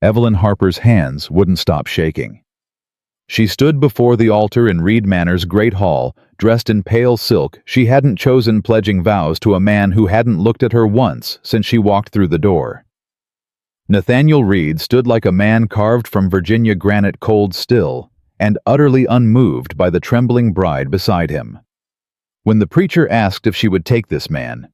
Evelyn Harper's hands wouldn't stop shaking. She stood before the altar in Reed Manor's great hall, dressed in pale silk. She hadn't chosen, pledging vows to a man who hadn't looked at her once since she walked through the door. Nathaniel Reed stood like a man carved from Virginia granite, cold still, and utterly unmoved by the trembling bride beside him. When the preacher asked if she would take this man,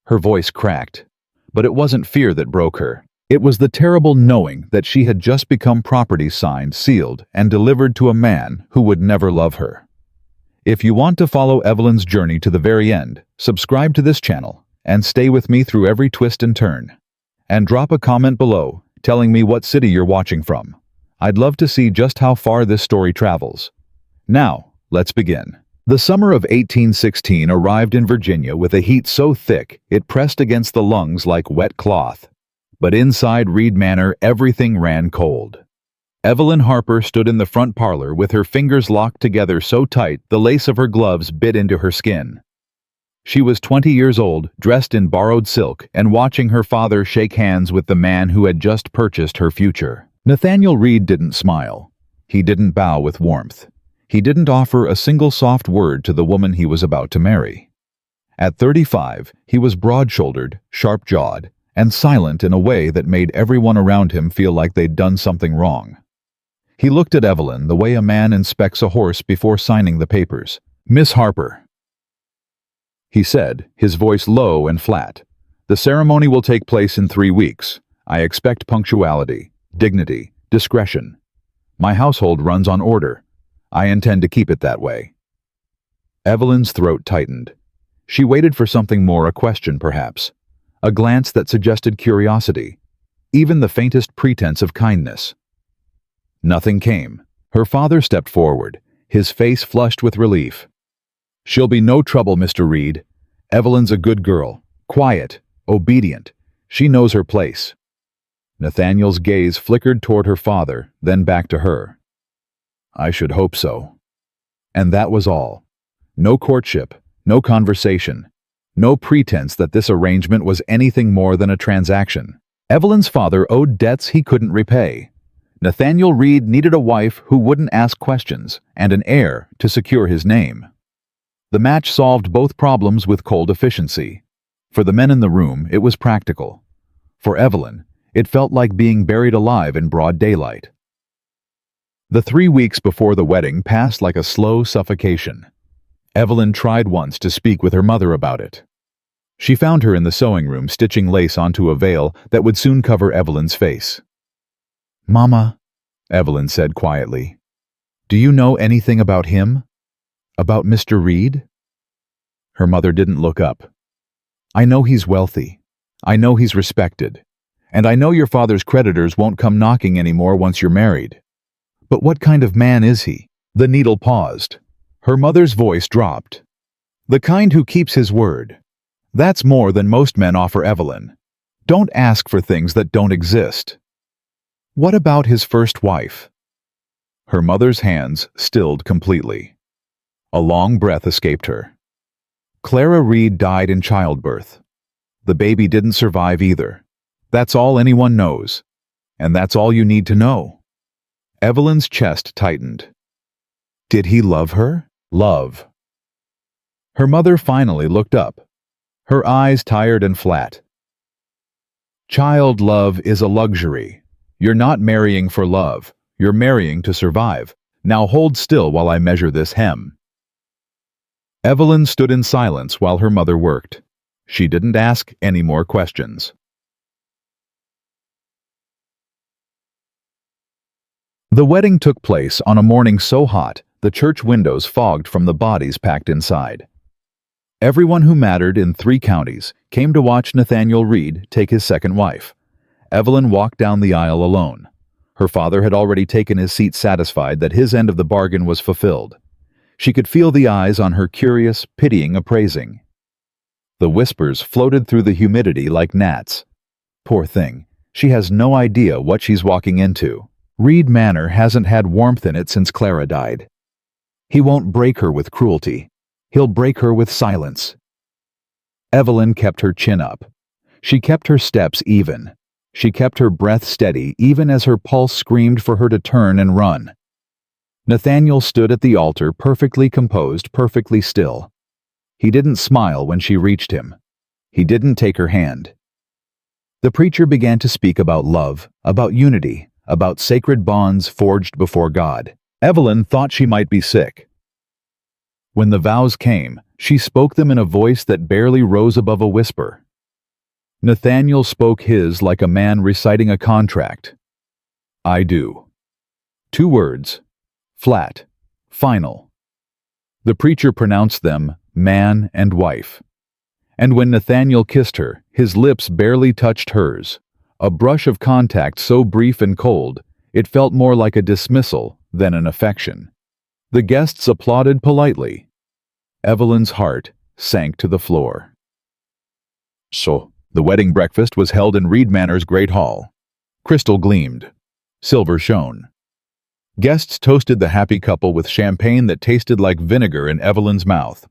her voice cracked, but it wasn't fear that broke her. It was the terrible knowing that she had just become property signed, sealed, and delivered to a man who would never love her. If you want to follow Evelyn's journey to the very end, subscribe to this channel and stay with me through every twist and turn. And drop a comment below telling me what city you're watching from. I'd love to see just how far this story travels. Now, let's begin. The summer of 1816 arrived in Virginia with a heat so thick it pressed against the lungs like wet cloth. But inside Reed Manor, everything ran cold. Evelyn Harper stood in the front parlor with her fingers locked together so tight the lace of her gloves bit into her skin. She was 20 years old, dressed in borrowed silk, and watching her father shake hands with the man who had just purchased her future. Nathaniel Reed didn't smile. He didn't bow with warmth. He didn't offer a single soft word to the woman he was about to marry. At 35, he was broad-shouldered, sharp-jawed, and silent in a way that made everyone around him feel like they'd done something wrong. He looked at Evelyn the way a man inspects a horse before signing the papers. "Miss Harper," he said, his voice low and flat, "the ceremony will take place in 3 weeks. I expect punctuality, dignity, discretion. My household runs on order. I intend to keep it that way." Evelyn's throat tightened. She waited for something more, a question perhaps, a glance that suggested curiosity, even the faintest pretense of kindness. Nothing came. Her father stepped forward, his face flushed with relief. "She'll be no trouble, Mr. Reed. Evelyn's a good girl, quiet, obedient. She knows her place." Nathaniel's gaze flickered toward her father, then back to her. "I should hope so." And that was all. No courtship, no conversation, no pretense that this arrangement was anything more than a transaction. Evelyn's father owed debts he couldn't repay. Nathaniel Reed needed a wife who wouldn't ask questions and an heir to secure his name. The match solved both problems with cold efficiency. For the men in the room, it was practical. For Evelyn, it felt like being buried alive in broad daylight. The 3 weeks before the wedding passed like a slow suffocation. Evelyn tried once to speak with her mother about it. She found her in the sewing room stitching lace onto a veil that would soon cover Evelyn's face. "Mama," Evelyn said quietly, "do you know anything about him? About Mr. Reed?" Her mother didn't look up. "I know he's wealthy. I know he's respected. And I know your father's creditors won't come knocking anymore once you're married. But what kind of man is he?" The needle paused. Her mother's voice dropped. "The kind who keeps his word. That's more than most men offer, Evelyn. Don't ask for things that don't exist." "What about his first wife?" Her mother's hands stilled completely. A long breath escaped her. "Clara Reed died in childbirth. The baby didn't survive either. That's all anyone knows. And that's all you need to know." Evelyn's chest tightened. "Did he love her?" Love. Her mother finally looked up, her eyes tired and flat. "Child love is a luxury. You're not marrying for love. You're marrying to survive. Now hold still while I measure this hem." Evelyn stood in silence while her mother worked. She didn't ask any more questions. The wedding took place on a morning so hot the church windows fogged from the bodies packed inside. Everyone who mattered in 3 counties came to watch Nathaniel Reed take his second wife. Evelyn walked down the aisle alone. Her father had already taken his seat, satisfied that his end of the bargain was fulfilled. She could feel the eyes on her, curious, pitying appraising. The whispers floated through the humidity like gnats. "Poor thing, she has no idea what she's walking into. Reed Manor hasn't had warmth in it since Clara died. He won't break her with cruelty. He'll break her with silence." Evelyn kept her chin up. She kept her steps even. She kept her breath steady even as her pulse screamed for her to turn and run. Nathaniel stood at the altar, perfectly composed, perfectly still. He didn't smile when she reached him. He didn't take her hand. The preacher began to speak about love, about unity, about sacred bonds forged before God. Evelyn thought she might be sick. When the vows came, she spoke them in a voice that barely rose above a whisper. Nathaniel spoke his like a man reciting a contract. I do. 2 words. Flat. Final. The preacher pronounced them man and wife. And when Nathaniel kissed her, his lips barely touched hers. A brush of contact so brief and cold, it felt more like a dismissal than an affection. The guests applauded politely. Evelyn's heart sank to the floor. So, the wedding breakfast was held in Reed Manor's great hall. Crystal gleamed. Silver shone. Guests toasted the happy couple with champagne that tasted like vinegar in Evelyn's mouth.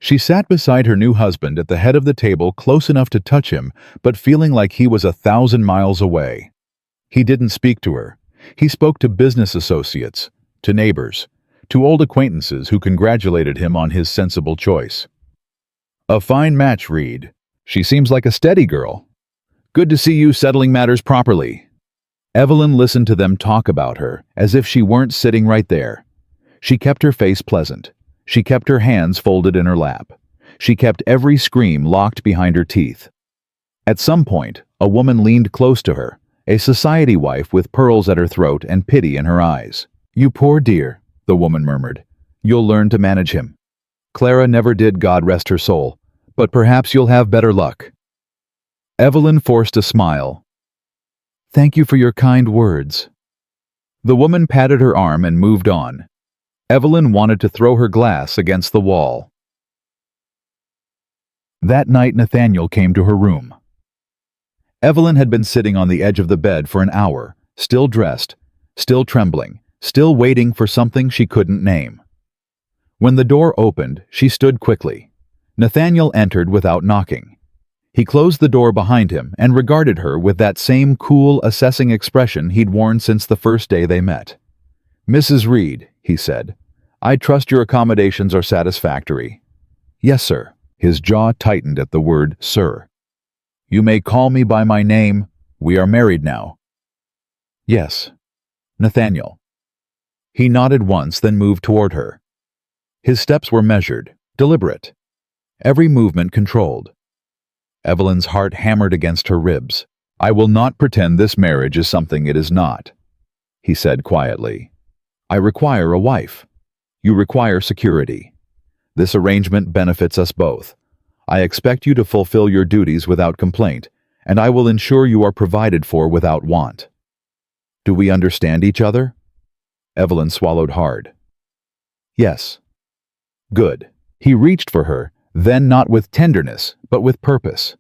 She sat beside her new husband at the head of the table, close enough to touch him, but feeling like he was 1,000 miles away. He didn't speak to her. He spoke to business associates, to neighbors, to old acquaintances who congratulated him on his sensible choice. A fine match, Reed. She seems like a steady girl. Good to see you settling matters properly. Evelyn listened to them talk about her, as if she weren't sitting right there. She kept her face pleasant. She kept her hands folded in her lap. She kept every scream locked behind her teeth. At some point, a woman leaned close to her, a society wife with pearls at her throat and pity in her eyes. You poor dear, the woman murmured. You'll learn to manage him. Clara never did, God rest her soul, but perhaps you'll have better luck. Evelyn forced a smile. Thank you for your kind words. The woman patted her arm and moved on. Evelyn wanted to throw her glass against the wall. That night, Nathaniel came to her room. Evelyn had been sitting on the edge of the bed for an hour, still dressed, still trembling, still waiting for something she couldn't name. When the door opened, she stood quickly. Nathaniel entered without knocking. He closed the door behind him and regarded her with that same cool, assessing expression he'd worn since the first day they met. Mrs. Reed, he said, I trust your accommodations are satisfactory. Yes, sir. His jaw tightened at the word, sir. You may call me by my name. We are married now. Yes. Nathaniel. He nodded once, then moved toward her. His steps were measured, deliberate. Every movement controlled. Evelyn's heart hammered against her ribs. I will not pretend this marriage is something it is not, he said quietly. I require a wife. You require security. This arrangement benefits us both. I expect you to fulfill your duties without complaint, and I will ensure you are provided for without want. Do we understand each other? Evelyn swallowed hard. Yes. Good. He reached for her, then not with tenderness, but with purpose.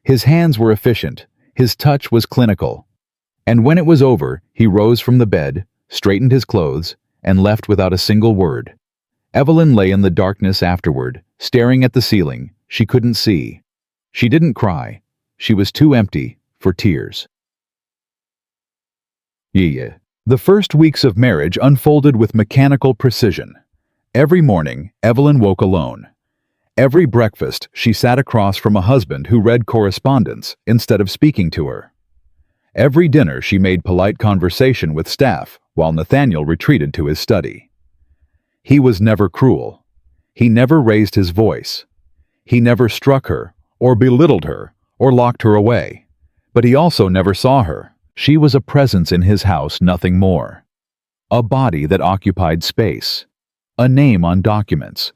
His hands were efficient, his touch was clinical. And when it was over, he rose from the bed, straightened his clothes, and left without a single word. Evelyn lay in the darkness afterward, staring at the ceiling. She couldn't see. She didn't cry. She was too empty for tears. Yeah. The first weeks of marriage unfolded with mechanical precision. Every morning, Evelyn woke alone. Every breakfast, she sat across from a husband who read correspondence instead of speaking to her. Every dinner, she made polite conversation with staff while Nathaniel retreated to his study. He was never cruel. He never raised his voice. He never struck her, or belittled her, or locked her away. But he also never saw her. She was a presence in his house, nothing more. A body that occupied space. A name on documents.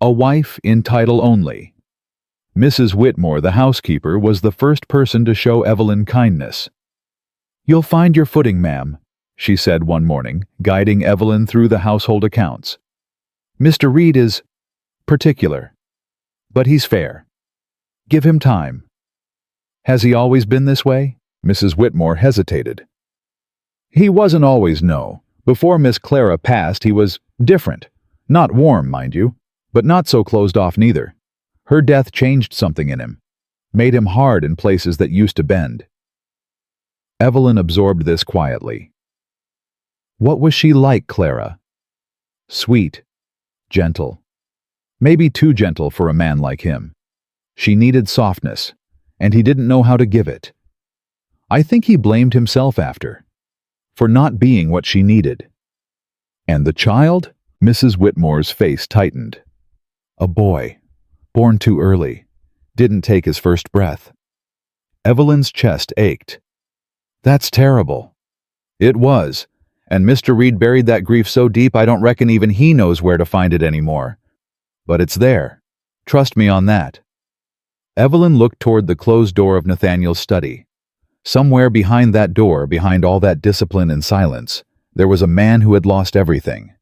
A wife in title only. Mrs. Whitmore, the housekeeper, was the first person to show Evelyn kindness. You'll find your footing, ma'am, she said one morning, guiding Evelyn through the household accounts. Mr. Reed is particular, but he's fair. Give him time. Has he always been this way? Mrs. Whitmore hesitated. He wasn't always, no. Before Miss Clara passed, he was different. Not warm, mind you, but not so closed off neither. Her death changed something in him, made him hard in places that used to bend. Evelyn absorbed this quietly. What was she like, Clara? Sweet, gentle. Maybe too gentle for a man like him. She needed softness, and he didn't know how to give it. I think he blamed himself after, for not being what she needed. And the child? Mrs. Whitmore's face tightened. A boy, born too early, didn't take his first breath. Evelyn's chest ached. That's terrible. It was, and Mr. Reed buried that grief so deep I don't reckon even he knows where to find it anymore. But it's there. Trust me on that. Evelyn looked toward the closed door of Nathaniel's study. Somewhere behind that door, behind all that discipline and silence, there was a man who had lost everything.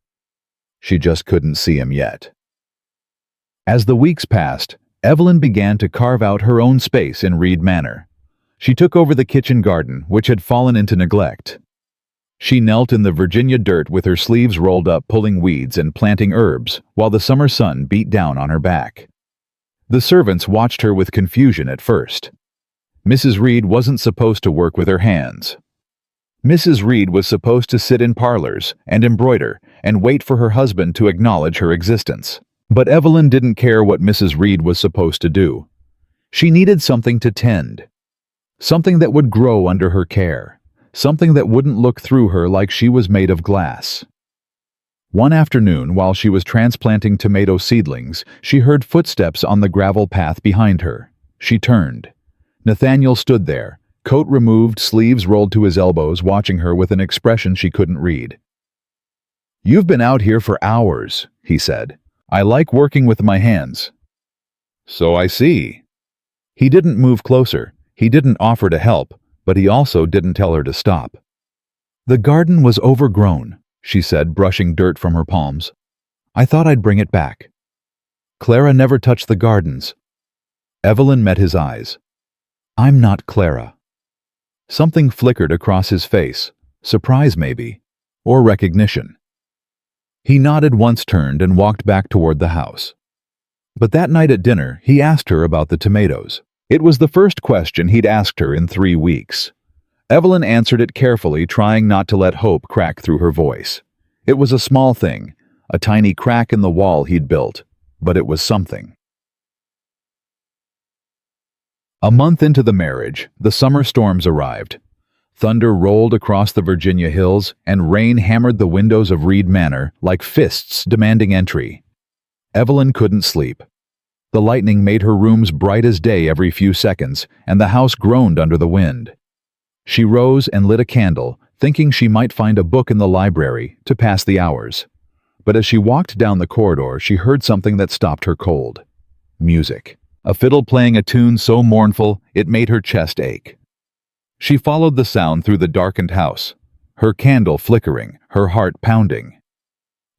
She just couldn't see him yet. As the weeks passed, Evelyn began to carve out her own space in Reed Manor. She took over the kitchen garden, which had fallen into neglect. She knelt in the Virginia dirt with her sleeves rolled up, pulling weeds and planting herbs, while the summer sun beat down on her back. The servants watched her with confusion at first. Mrs. Reed wasn't supposed to work with her hands. Mrs. Reed was supposed to sit in parlors and embroider and wait for her husband to acknowledge her existence. But Evelyn didn't care what Mrs. Reed was supposed to do. She needed something to tend. Something that would grow under her care. Something that wouldn't look through her like she was made of glass. One afternoon, while she was transplanting tomato seedlings, she heard footsteps on the gravel path behind her. She turned. Nathaniel stood there, coat removed, sleeves rolled to his elbows, watching her with an expression she couldn't read. "You've been out here for hours," he said. "I like working with my hands." "So I see." He didn't move closer. He didn't offer to help, but he also didn't tell her to stop. "The garden was overgrown," she said, brushing dirt from her palms. "I thought I'd bring it back." "Clara never touched the gardens." Evelyn met his eyes. "I'm not Clara." Something flickered across his face, surprise maybe, or recognition. He nodded once, turned, and walked back toward the house. But that night at dinner, he asked her about the tomatoes. It was the first question he'd asked her in 3 weeks. Evelyn answered it carefully, trying not to let hope crack through her voice. It was a small thing, a tiny crack in the wall he'd built, but it was something. A month into the marriage, the summer storms arrived. Thunder rolled across the Virginia hills, and rain hammered the windows of Reed Manor like fists demanding entry. Evelyn couldn't sleep. The lightning made her rooms bright as day every few seconds, and the house groaned under the wind. She rose and lit a candle, thinking she might find a book in the library to pass the hours. But as she walked down the corridor, she heard something that stopped her cold. Music. A fiddle playing a tune so mournful it made her chest ache. She followed the sound through the darkened house, her candle flickering, her heart pounding.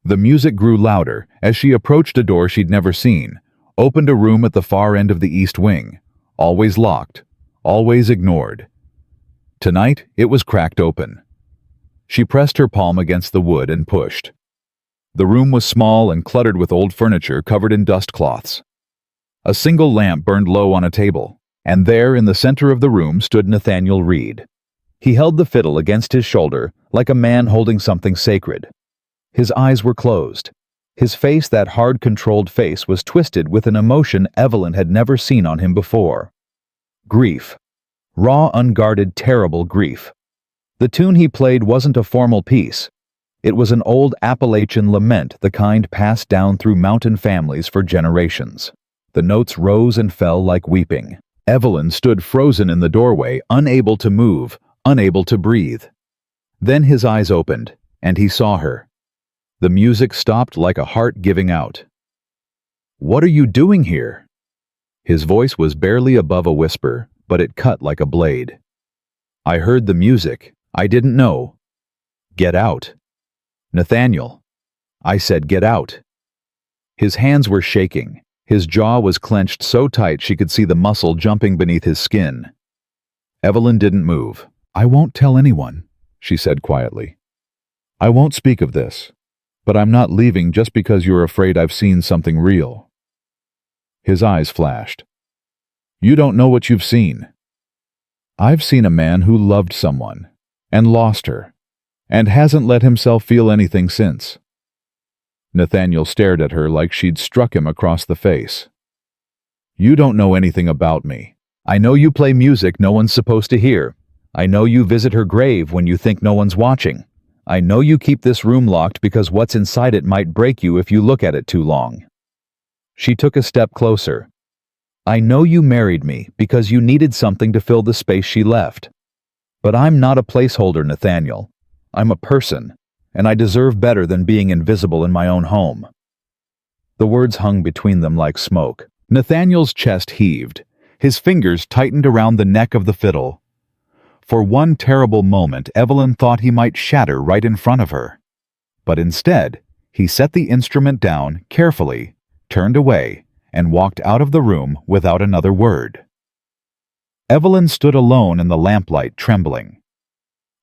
The music grew louder as she approached a door she'd never seen, opened a room at the far end of the east wing, always locked, always ignored. Tonight, it was cracked open. She pressed her palm against the wood and pushed. The room was small and cluttered with old furniture covered in dust cloths. A single lamp burned low on a table, and there in the center of the room stood Nathaniel Reed. He held the fiddle against his shoulder like a man holding something sacred. His eyes were closed. His face, that hard, controlled face, was twisted with an emotion Evelyn had never seen on him before. Grief. Raw, unguarded, terrible grief. The tune he played wasn't a formal piece. It was an old Appalachian lament, the kind passed down through mountain families for generations. The notes rose and fell like weeping. Evelyn stood frozen in the doorway, unable to move, unable to breathe. Then his eyes opened, and he saw her. The music stopped like a heart giving out. "What are you doing here?" His voice was barely above a whisper, but it cut like a blade. "I heard the music. I didn't know." "Get out." "Nathaniel." I said get out. His hands were shaking. His jaw was clenched so tight she could see the muscle jumping beneath his skin. Evelyn didn't move. "I won't tell anyone," she said quietly. "I won't speak of this, but I'm not leaving just because you're afraid I've seen something real." His eyes flashed. "You don't know what you've seen." I've seen a man who loved someone and lost her and hasn't let himself feel anything since. Nathaniel stared at her like she'd struck him across the face. You don't know anything about me. I know you play music no one's supposed to hear. I know you visit her grave when you think no one's watching. I know you keep this room locked because what's inside it might break you if you look at it too long. She took a step closer. I know you married me because you needed something to fill the space she left. But I'm not a placeholder, Nathaniel. I'm a person, and I deserve better than being invisible in my own home. The words hung between them like smoke. Nathaniel's chest heaved. His fingers tightened around the neck of the fiddle. For one terrible moment, Evelyn thought he might shatter right in front of her. But instead, he set the instrument down carefully, turned away, and walked out of the room without another word. Evelyn stood alone in the lamplight, trembling.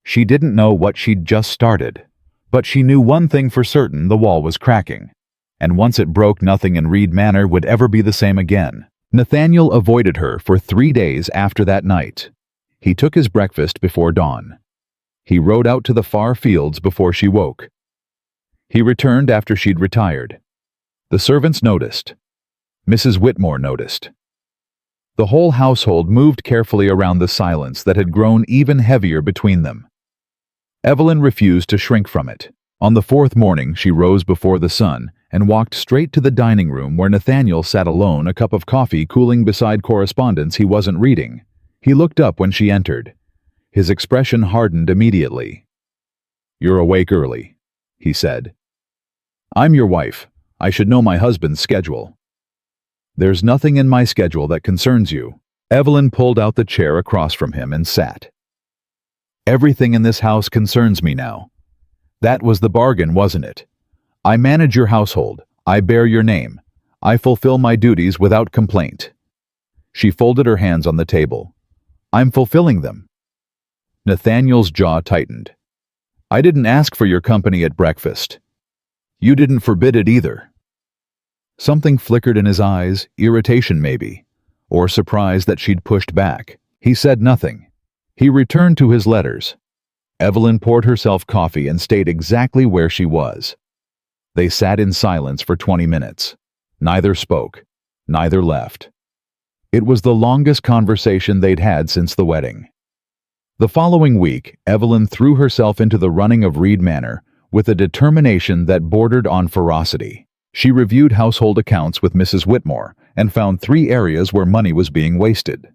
She didn't know what she'd just started, but she knew one thing for certain: the wall was cracking, and once it broke, nothing in Reed Manor would ever be the same again. Nathaniel avoided her for 3 days after that night. He took his breakfast before dawn. He rode out to the far fields before she woke. He returned after she'd retired. The servants noticed. Mrs. Whitmore noticed. The whole household moved carefully around the silence that had grown even heavier between them. Evelyn refused to shrink from it. On the 4th morning, she rose before the sun and walked straight to the dining room where Nathaniel sat alone, a cup of coffee cooling beside correspondence he wasn't reading. He looked up when she entered. His expression hardened immediately. You're awake early, he said. I'm your wife. I should know my husband's schedule. There's nothing in my schedule that concerns you. Evelyn pulled out the chair across from him and sat. Everything in this house concerns me now. That was the bargain, wasn't it? I manage your household. I bear your name. I fulfill my duties without complaint. She folded her hands on the table. I'm fulfilling them. Nathaniel's jaw tightened. I didn't ask for your company at breakfast. You didn't forbid it either. Something flickered in his eyes, irritation maybe, or surprise that she'd pushed back. He said nothing. He returned to his letters. Evelyn poured herself coffee and stayed exactly where she was. They sat in silence for 20 minutes. Neither spoke. Neither left. It was the longest conversation they'd had since the wedding. The following week, Evelyn threw herself into the running of Reed Manor with a determination that bordered on ferocity. She reviewed household accounts with Mrs. Whitmore and found 3 areas where money was being wasted.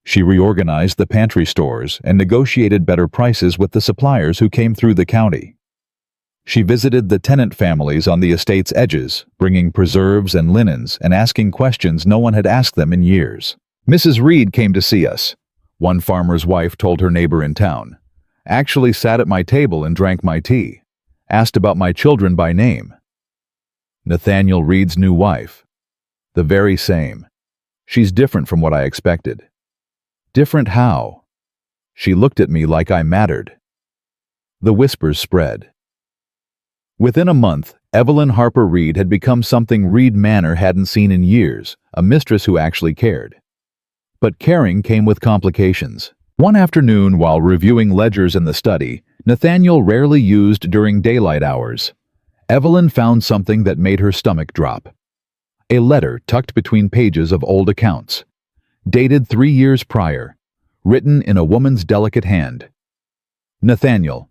She reorganized the pantry stores and negotiated better prices with the suppliers who came through the county. She visited the tenant families on the estate's edges, bringing preserves and linens and asking questions no one had asked them in years. Mrs. Reed came to see us, one farmer's wife told her neighbor in town. Actually sat at my table and drank my tea. Asked about my children by name. Nathaniel Reed's new wife. The very same. She's different from what I expected. Different how? She looked at me like I mattered. The whispers spread. Within a month, Evelyn Harper Reed had become something Reed Manor hadn't seen in years, a mistress who actually cared. But caring came with complications. One afternoon, while reviewing ledgers in the study, Nathaniel rarely used during daylight hours, Evelyn found something that made her stomach drop. A letter tucked between pages of old accounts, dated 3 years prior, written in a woman's delicate hand. Nathaniel,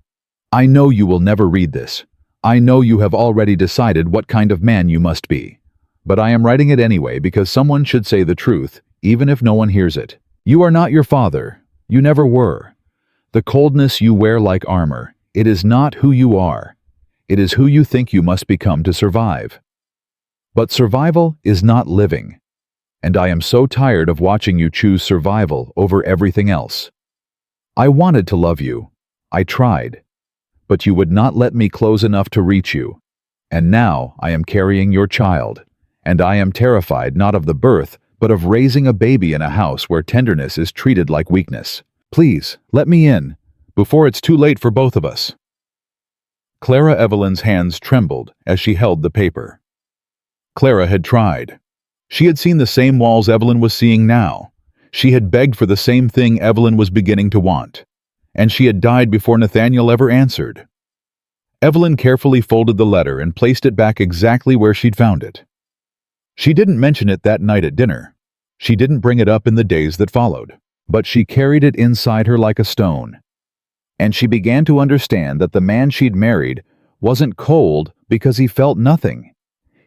I know you will never read this. I know you have already decided what kind of man you must be. But I am writing it anyway because someone should say the truth, even if no one hears it. You are not your father. You never were. The coldness you wear like armor, it is not who you are. It is who you think you must become to survive. But survival is not living. And I am so tired of watching you choose survival over everything else. I wanted to love you. I tried. But you would not let me close enough to reach you. And now I am carrying your child. And I am terrified not of the birth, but of raising a baby in a house where tenderness is treated like weakness. Please, let me in, before it's too late for both of us. Clara Evelyn's hands trembled as she held the paper. Clara had tried. She had seen the same walls Evelyn was seeing now. She had begged for the same thing Evelyn was beginning to want, and she had died before Nathaniel ever answered. Evelyn carefully folded the letter and placed it back exactly where she'd found it. She didn't mention it that night at dinner. She didn't bring it up in the days that followed, but she carried it inside her like a stone. And she began to understand that the man she'd married wasn't cold because he felt nothing.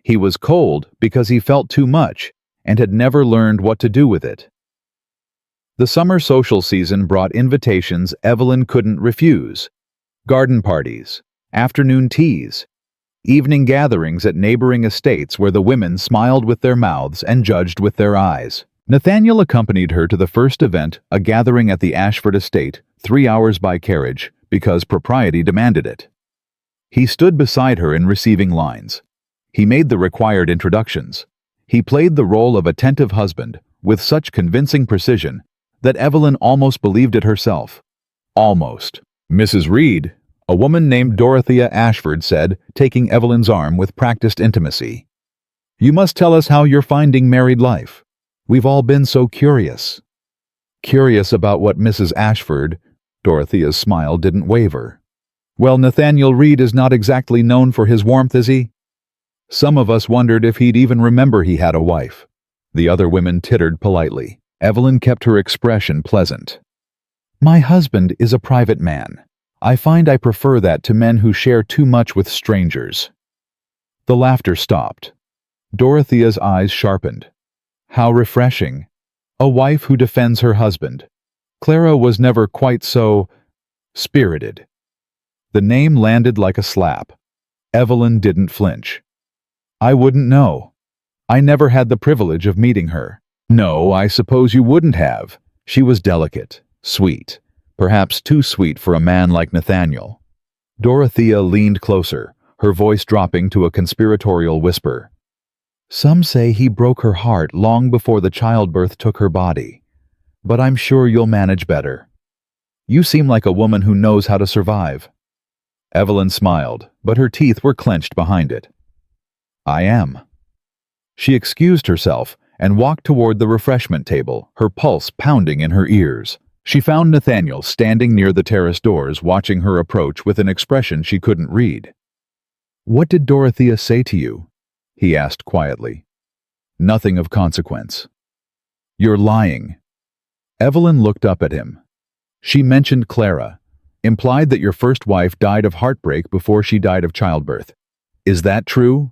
He was cold because he felt too much and had never learned what to do with it. The summer social season brought invitations Evelyn couldn't refuse. Garden parties, afternoon teas, evening gatherings at neighboring estates where the women smiled with their mouths and judged with their eyes. Nathaniel accompanied her to the first event, a gathering at the Ashford estate, 3 hours by carriage, because propriety demanded it. He stood beside her in receiving lines. He made the required introductions. He played the role of attentive husband with such convincing precision that Evelyn almost believed it herself. Almost. Mrs. Reed, a woman named Dorothea Ashford, said, taking Evelyn's arm with practiced intimacy, "You must tell us how you're finding married life. We've all been so curious." Curious about what Mrs. Ashford? Dorothea's smile didn't waver. "Well, Nathaniel Reed is not exactly known for his warmth, is he? Some of us wondered if he'd even remember he had a wife." The other women tittered politely. Evelyn kept her expression pleasant. "My husband is a private man. I find I prefer that to men who share too much with strangers." The laughter stopped. Dorothea's eyes sharpened. How refreshing. A wife who defends her husband. Clara was never quite so spirited. The name landed like a slap. Evelyn didn't flinch. "I wouldn't know. I never had the privilege of meeting her." "No, I suppose you wouldn't have. She was delicate, sweet, perhaps too sweet for a man like Nathaniel." Dorothea leaned closer, her voice dropping to a conspiratorial whisper. "Some say he broke her heart long before the childbirth took her body. But I'm sure you'll manage better. You seem like a woman who knows how to survive." Evelyn smiled, but her teeth were clenched behind it. "I am." She excused herself and walked toward the refreshment table, her pulse pounding in her ears. She found Nathaniel standing near the terrace doors, watching her approach with an expression she couldn't read. "What did Dorothea say to you?" he asked quietly. "Nothing of consequence." "You're lying." Evelyn looked up at him. "She mentioned Clara, implied that your first wife died of heartbreak before she died of childbirth. Is that true?"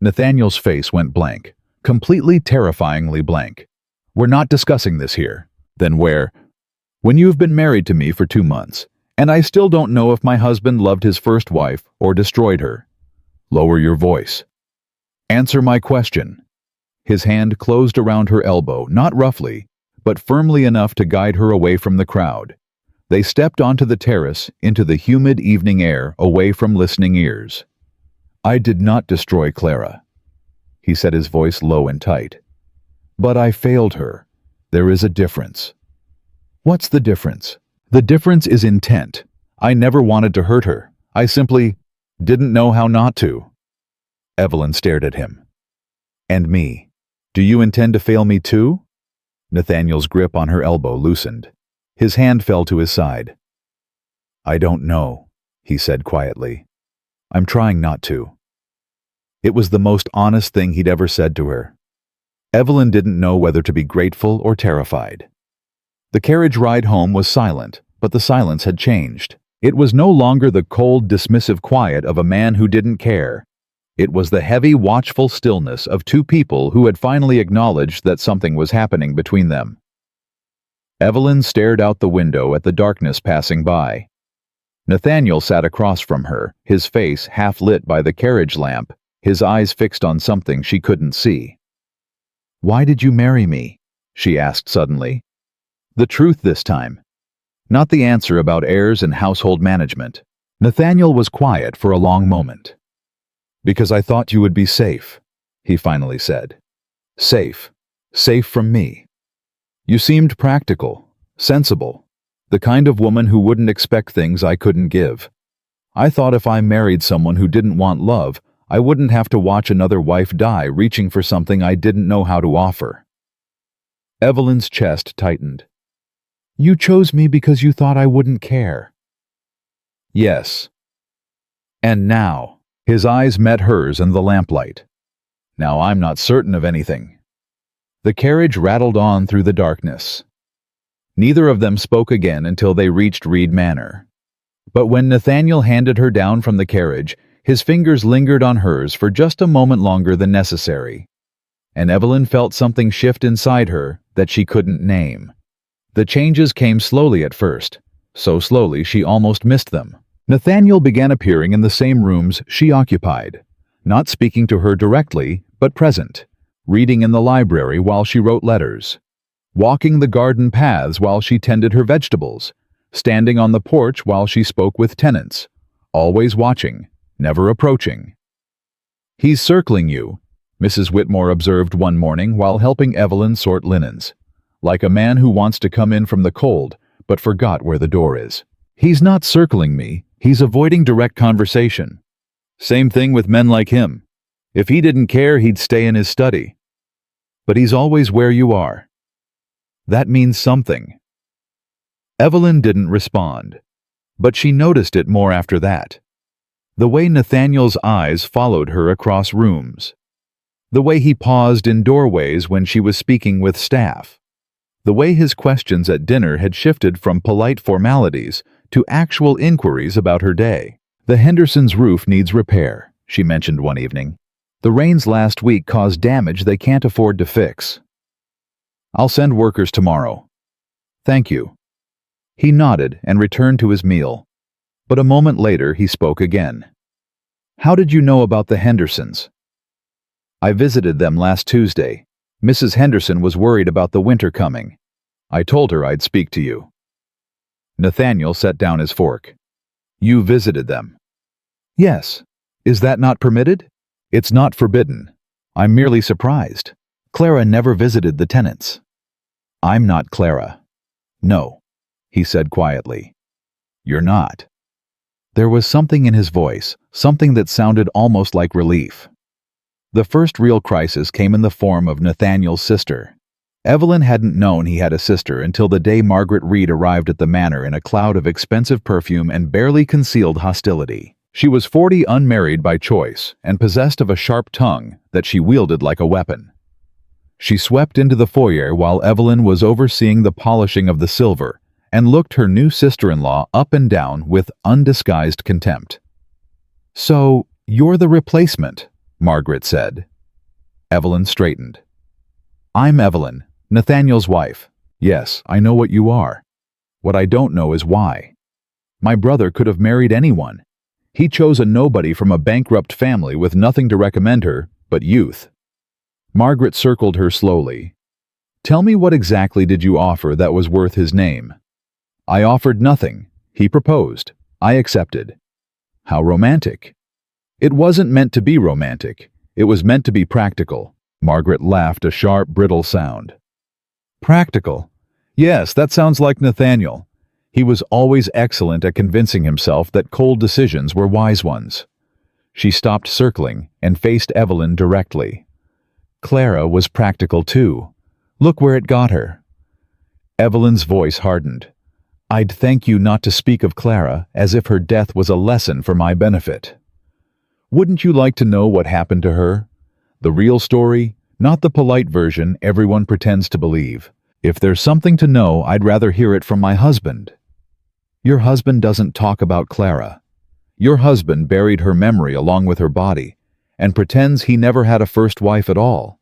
Nathaniel's face went blank, completely terrifyingly blank. "We're not discussing this here." "Then where?" "When you've been married to me for 2 months, and I still don't know if my husband loved his first wife or destroyed her." "Lower your voice." "Answer my question." His hand closed around her elbow, not roughly, but firmly enough to guide her away from the crowd. They stepped onto the terrace, into the humid evening air, away from listening ears. "I did not destroy Clara," he said, his voice low and tight. "But I failed her. There is a difference." "What's the difference?" "The difference is intent. I never wanted to hurt her. I simply didn't know how not to." Evelyn stared at him. "And me? Do you intend to fail me too?" Nathaniel's grip on her elbow loosened. His hand fell to his side. "I don't know," he said quietly. "I'm trying not to." It was the most honest thing he'd ever said to her. Evelyn didn't know whether to be grateful or terrified. The carriage ride home was silent, but the silence had changed. It was no longer the cold, dismissive quiet of a man who didn't care. It was the heavy, watchful stillness of two people who had finally acknowledged that something was happening between them. Evelyn stared out the window at the darkness passing by. Nathaniel sat across from her, his face half lit by the carriage lamp, his eyes fixed on something she couldn't see. "Why did you marry me?" she asked suddenly. The truth this time. Not the answer about heirs and household management. Nathaniel was quiet for a long moment. "Because I thought you would be safe," he finally said. "Safe. Safe from me. You seemed practical, sensible, the kind of woman who wouldn't expect things I couldn't give. I thought if I married someone who didn't want love, I wouldn't have to watch another wife die reaching for something I didn't know how to offer." Evelyn's chest tightened. You chose me because you thought I wouldn't care. Yes. And now, his eyes met hers in the lamplight. Now I'm not certain of anything. The carriage rattled on through the darkness. Neither of them spoke again until they reached Reed Manor. But when Nathaniel handed her down from the carriage, his fingers lingered on hers for just a moment longer than necessary. And Evelyn felt something shift inside her that she couldn't name. The changes came slowly at first, so slowly she almost missed them. Nathaniel began appearing in the same rooms she occupied, not speaking to her directly, but present, reading in the library while she wrote letters, walking the garden paths while she tended her vegetables, standing on the porch while she spoke with tenants, always watching, never approaching. He's circling you, Mrs. Whitmore observed one morning while helping Evelyn sort linens, like a man who wants to come in from the cold but forgot where the door is. He's not circling me, he's avoiding direct conversation. Same thing with men like him. If he didn't care, he'd stay in his study. But he's always where you are. That means something. Evelyn didn't respond, but she noticed it more after that. The way Nathaniel's eyes followed her across rooms. The way he paused in doorways when she was speaking with staff. The way his questions at dinner had shifted from polite formalities to actual inquiries about her day. The Hendersons' roof needs repair, she mentioned one evening. The rains last week caused damage they can't afford to fix. I'll send workers tomorrow. Thank you. He nodded and returned to his meal. But a moment later he spoke again. How did you know about the Hendersons? I visited them last Tuesday. Mrs. Henderson was worried about the winter coming. I told her I'd speak to you. Nathaniel set down his fork. You visited them? Yes. Is that not permitted? It's not forbidden. I'm merely surprised. Clara never visited the tenants. I'm not Clara. No, he said quietly. You're not. There was something in his voice, something that sounded almost like relief. The first real crisis came in the form of Nathaniel's sister. Evelyn hadn't known he had a sister until the day Margaret Reed arrived at the manor in a cloud of expensive perfume and barely concealed hostility. She was 40, unmarried by choice, and possessed of a sharp tongue that she wielded like a weapon. She swept into the foyer while Evelyn was overseeing the polishing of the silver and looked her new sister-in-law up and down with undisguised contempt. So, you're the replacement, Margaret said. Evelyn straightened. I'm Evelyn, Nathaniel's wife. Yes, I know what you are. What I don't know is why. My brother could have married anyone. He chose a nobody from a bankrupt family with nothing to recommend her but youth. Margaret circled her slowly. Tell me, what exactly did you offer that was worth his name? I offered nothing. He proposed. I accepted. How romantic. It wasn't meant to be romantic. It was meant to be practical. Margaret laughed, a sharp, brittle sound. Practical? Yes, that sounds like Nathaniel. He was always excellent at convincing himself that cold decisions were wise ones. She stopped circling and faced Evelyn directly. Clara was practical too. Look where it got her. Evelyn's voice hardened. I'd thank you not to speak of Clara as if her death was a lesson for my benefit. Wouldn't you like to know what happened to her? The real story, not the polite version everyone pretends to believe. If there's something to know, I'd rather hear it from my husband. Your husband doesn't talk about Clara. Your husband buried her memory along with her body and pretends he never had a first wife at all.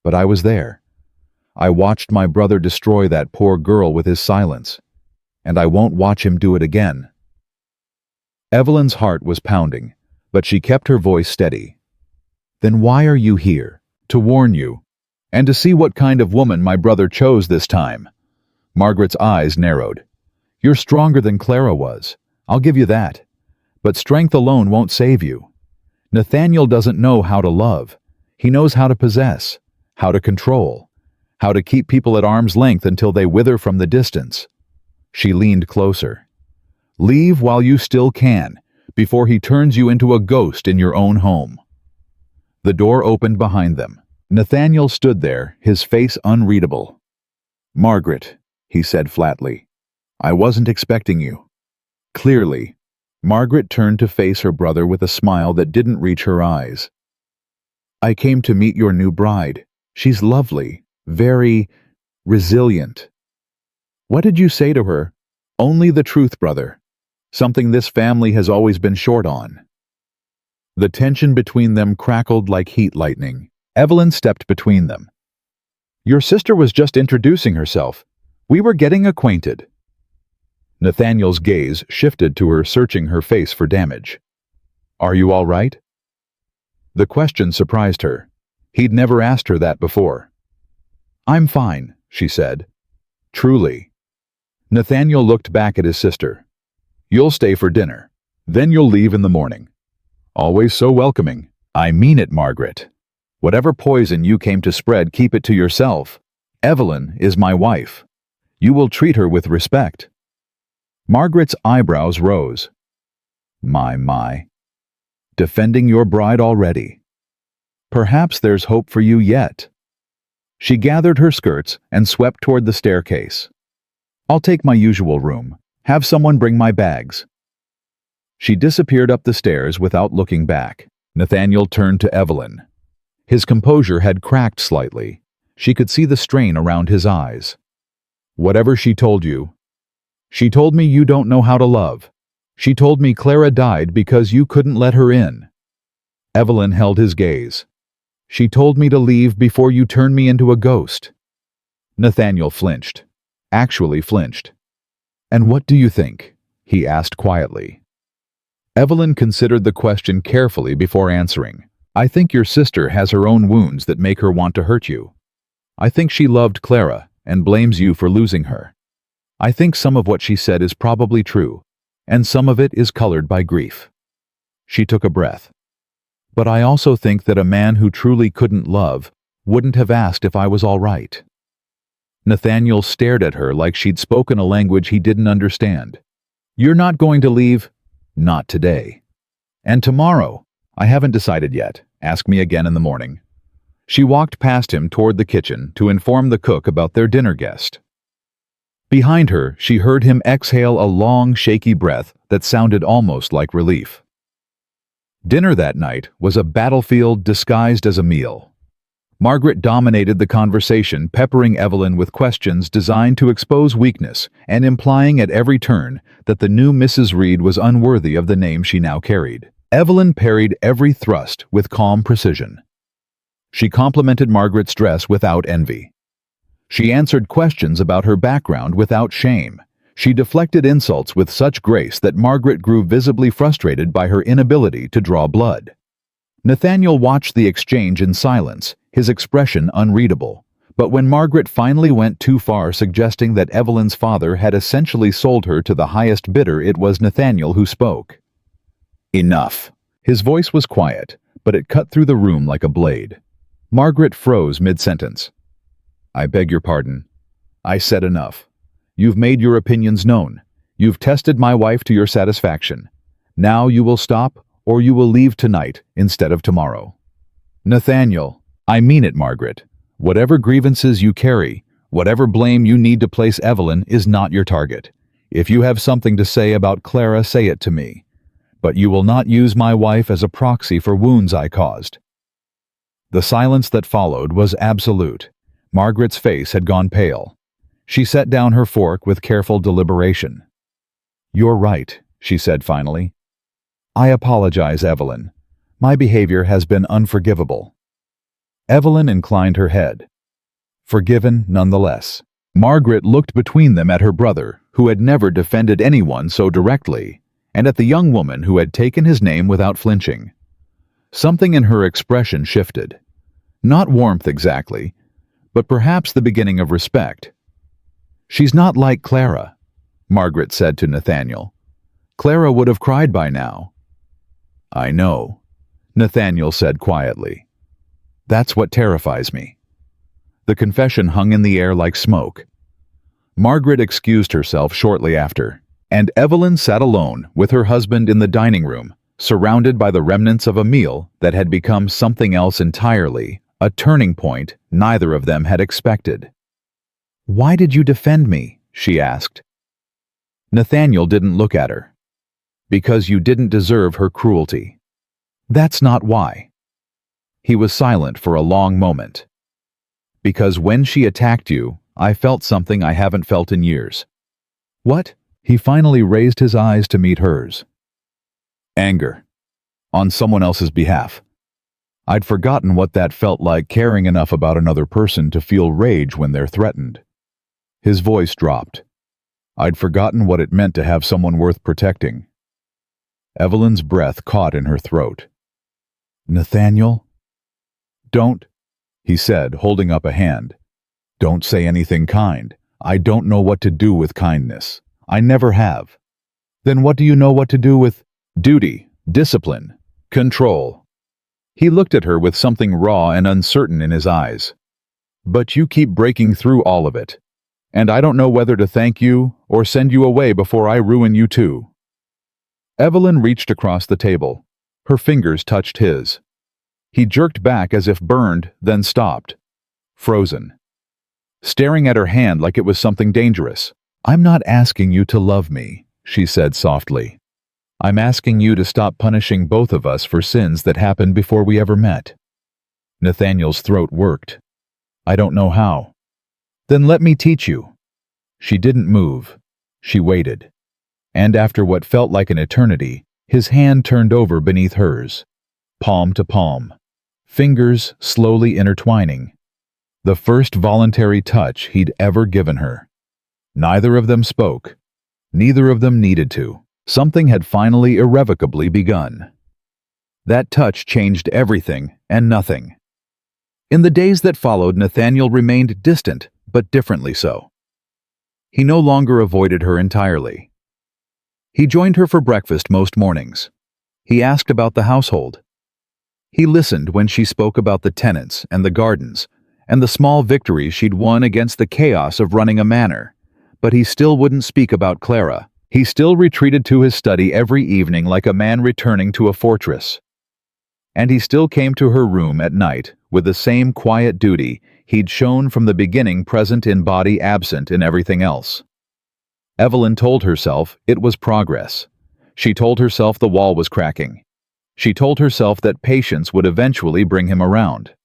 But I was there. I watched my brother destroy that poor girl with his silence, and I won't watch him do it again. Evelyn's heart was pounding, but she kept her voice steady. Then why are you here? To warn you, and to see what kind of woman my brother chose this time. Margaret's eyes narrowed. You're stronger than Clara was. I'll give you that. But strength alone won't save you. Nathaniel doesn't know how to love. He knows how to possess, how to control, how to keep people at arm's length until they wither from the distance. She leaned closer. Leave while you still can, before he turns you into a ghost in your own home. The door opened behind them. Nathaniel stood there, his face unreadable. "Margaret," he said flatly, "I wasn't expecting you." Clearly, Margaret turned to face her brother with a smile that didn't reach her eyes. "I came to meet your new bride. She's lovely, very resilient." "What did you say to her?" "Only the truth, brother. Something this family has always been short on." The tension between them crackled like heat lightning. Evelyn stepped between them. "Your sister was just introducing herself. We were getting acquainted." Nathaniel's gaze shifted to her, searching her face for damage. "Are you all right?" The question surprised her. He'd never asked her that before. "I'm fine," she said. "Truly?" Nathaniel looked back at his sister. "You'll stay for dinner. Then you'll leave in the morning." "Always so welcoming." "I mean it, Margaret. Whatever poison you came to spread, keep it to yourself. Evelyn is my wife. You will treat her with respect." Margaret's eyebrows rose. My. Defending your bride already. Perhaps there's hope for you yet." She gathered her skirts and swept toward the staircase. "I'll take my usual room. Have someone bring my bags." She disappeared up the stairs without looking back. Nathaniel turned to Evelyn. His composure had cracked slightly. She could see the strain around his eyes. "Whatever she told you." "She told me you don't know how to love. She told me Clara died because you couldn't let her in." Evelyn held his gaze. "She told me to leave before you turned me into a ghost." Nathaniel flinched. Actually flinched. "And what do you think?" he asked quietly. Evelyn considered the question carefully before answering. "I think your sister has her own wounds that make her want to hurt you. I think she loved Clara and blames you for losing her. I think some of what she said is probably true, and some of it is colored by grief." She took a breath. "But I also think that a man who truly couldn't love wouldn't have asked if I was all right." Nathaniel stared at her like she'd spoken a language he didn't understand. "You're not going to leave?" "Not today." "And tomorrow?" "I haven't decided yet. Ask me again in the morning." She walked past him toward the kitchen to inform the cook about their dinner guest. Behind her, she heard him exhale a long, shaky breath that sounded almost like relief. Dinner that night was a battlefield disguised as a meal. Margaret dominated the conversation, peppering Evelyn with questions designed to expose weakness and implying at every turn that the new Mrs. Reed was unworthy of the name she now carried. Evelyn parried every thrust with calm precision. She complimented Margaret's dress without envy. She answered questions about her background without shame. She deflected insults with such grace that Margaret grew visibly frustrated by her inability to draw blood. Nathaniel watched the exchange in silence, his expression unreadable. But when Margaret finally went too far, suggesting that Evelyn's father had essentially sold her to the highest bidder, it was Nathaniel who spoke. "Enough." His voice was quiet, but it cut through the room like a blade. Margaret froze mid-sentence. "I beg your pardon. I said enough. You've made your opinions known. You've tested my wife to your satisfaction. Now you will stop, or you will leave tonight instead of tomorrow." "Nathaniel." "I mean it, Margaret. Whatever grievances you carry, whatever blame you need to place Evelyn is not your target. If you have something to say about Clara, say it to me. But you will not use my wife as a proxy for wounds I caused." The silence that followed was absolute. Margaret's face had gone pale. She set down her fork with careful deliberation. "You're right," she said finally. "I apologize, Evelyn. My behavior has been unforgivable." Evelyn inclined her head. "Forgiven nonetheless." Margaret looked between them at her brother, who had never defended anyone so directly, and at the young woman who had taken his name without flinching. Something in her expression shifted. Not warmth exactly, but perhaps the beginning of respect. "She's not like Clara," Margaret said to Nathaniel. "Clara would have cried by now." "I know," Nathaniel said quietly. "That's what terrifies me." The confession hung in the air like smoke. Margaret excused herself shortly after, and Evelyn sat alone with her husband in the dining room, surrounded by the remnants of a meal that had become something else entirely, a turning point neither of them had expected. "Why did you defend me?" she asked. Nathaniel didn't look at her. "Because you didn't deserve her cruelty." "That's not why." He was silent for a long moment. "Because when she attacked you, I felt something I haven't felt in years." "What?" He finally raised his eyes to meet hers. "Anger. On someone else's behalf. I'd forgotten what that felt like, caring enough about another person to feel rage when they're threatened." His voice dropped. "I'd forgotten what it meant to have someone worth protecting." Evelyn's breath caught in her throat. "Nathaniel?" "Don't," he said, holding up a hand. "Don't say anything kind. I don't know what to do with kindness. I never have." "Then what do you know what to do with?" "Duty, discipline, control." He looked at her with something raw and uncertain in his eyes. "But you keep breaking through all of it. And I don't know whether to thank you or send you away before I ruin you too." Evelyn reached across the table. Her fingers touched his. He jerked back as if burned, then stopped. Frozen. Staring at her hand like it was something dangerous. "I'm not asking you to love me," she said softly. "I'm asking you to stop punishing both of us for sins that happened before we ever met." Nathaniel's throat worked. "I don't know how." "Then let me teach you." She didn't move. She waited. And after what felt like an eternity, his hand turned over beneath hers. Palm to palm. Fingers slowly intertwining. The first voluntary touch he'd ever given her. Neither of them spoke. Neither of them needed to. Something had finally irrevocably begun. That touch changed everything and nothing. In the days that followed, Nathaniel remained distant, but differently so. He no longer avoided her entirely. He joined her for breakfast most mornings. He asked about the household. He listened when she spoke about the tenants and the gardens, and the small victories she'd won against the chaos of running a manor. But he still wouldn't speak about Clara. He still retreated to his study every evening like a man returning to a fortress. And he still came to her room at night with the same quiet duty he'd shown from the beginning, present in body, absent in everything else. Evelyn told herself it was progress. She told herself the wall was cracking. She told herself that patience would eventually bring him around.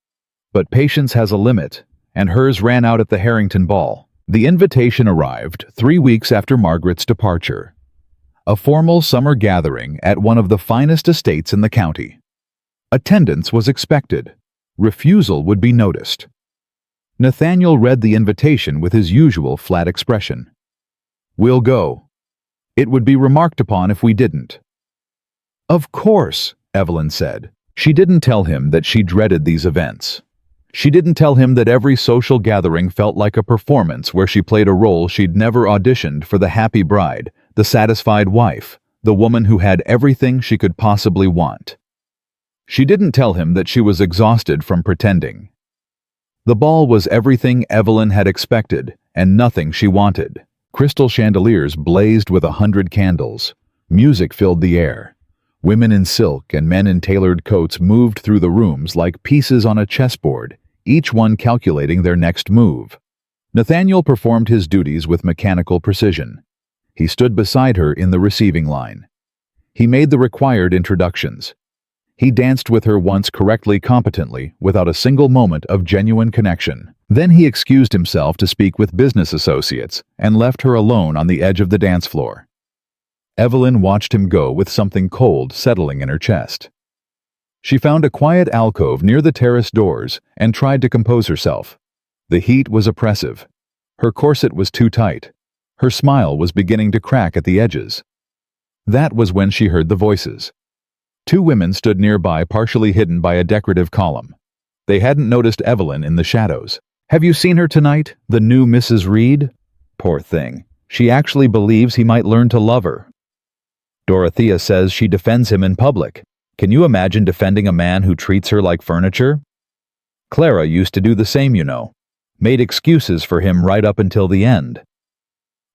But patience has a limit, and hers ran out at the Harrington ball. The invitation arrived 3 weeks after Margaret's departure. A formal summer gathering at one of the finest estates in the county. Attendance was expected. Refusal would be noticed. Nathaniel read the invitation with his usual flat expression. "We'll go. It would be remarked upon if we didn't." "Of course," Evelyn said. She didn't tell him that she dreaded these events. She didn't tell him that every social gathering felt like a performance where she played a role she'd never auditioned for: the happy bride, the satisfied wife, the woman who had everything she could possibly want. She didn't tell him that she was exhausted from pretending. The ball was everything Evelyn had expected, and nothing she wanted. Crystal chandeliers blazed with 100 candles. Music filled the air. Women in silk and men in tailored coats moved through the rooms like pieces on a chessboard, each one calculating their next move. Nathaniel performed his duties with mechanical precision. He stood beside her in the receiving line. He made the required introductions. He danced with her once correctly, competently, without a single moment of genuine connection. Then he excused himself to speak with business associates and left her alone on the edge of the dance floor. Evelyn watched him go with something cold settling in her chest. She found a quiet alcove near the terrace doors and tried to compose herself. The heat was oppressive. Her corset was too tight. Her smile was beginning to crack at the edges. That was when she heard the voices. 2 women stood nearby, partially hidden by a decorative column. They hadn't noticed Evelyn in the shadows. "Have you seen her tonight, the new Mrs. Reed? Poor thing. She actually believes he might learn to love her. Dorothea says she defends him in public. Can you imagine defending a man who treats her like furniture? Clara used to do the same, you know. Made excuses for him right up until the end.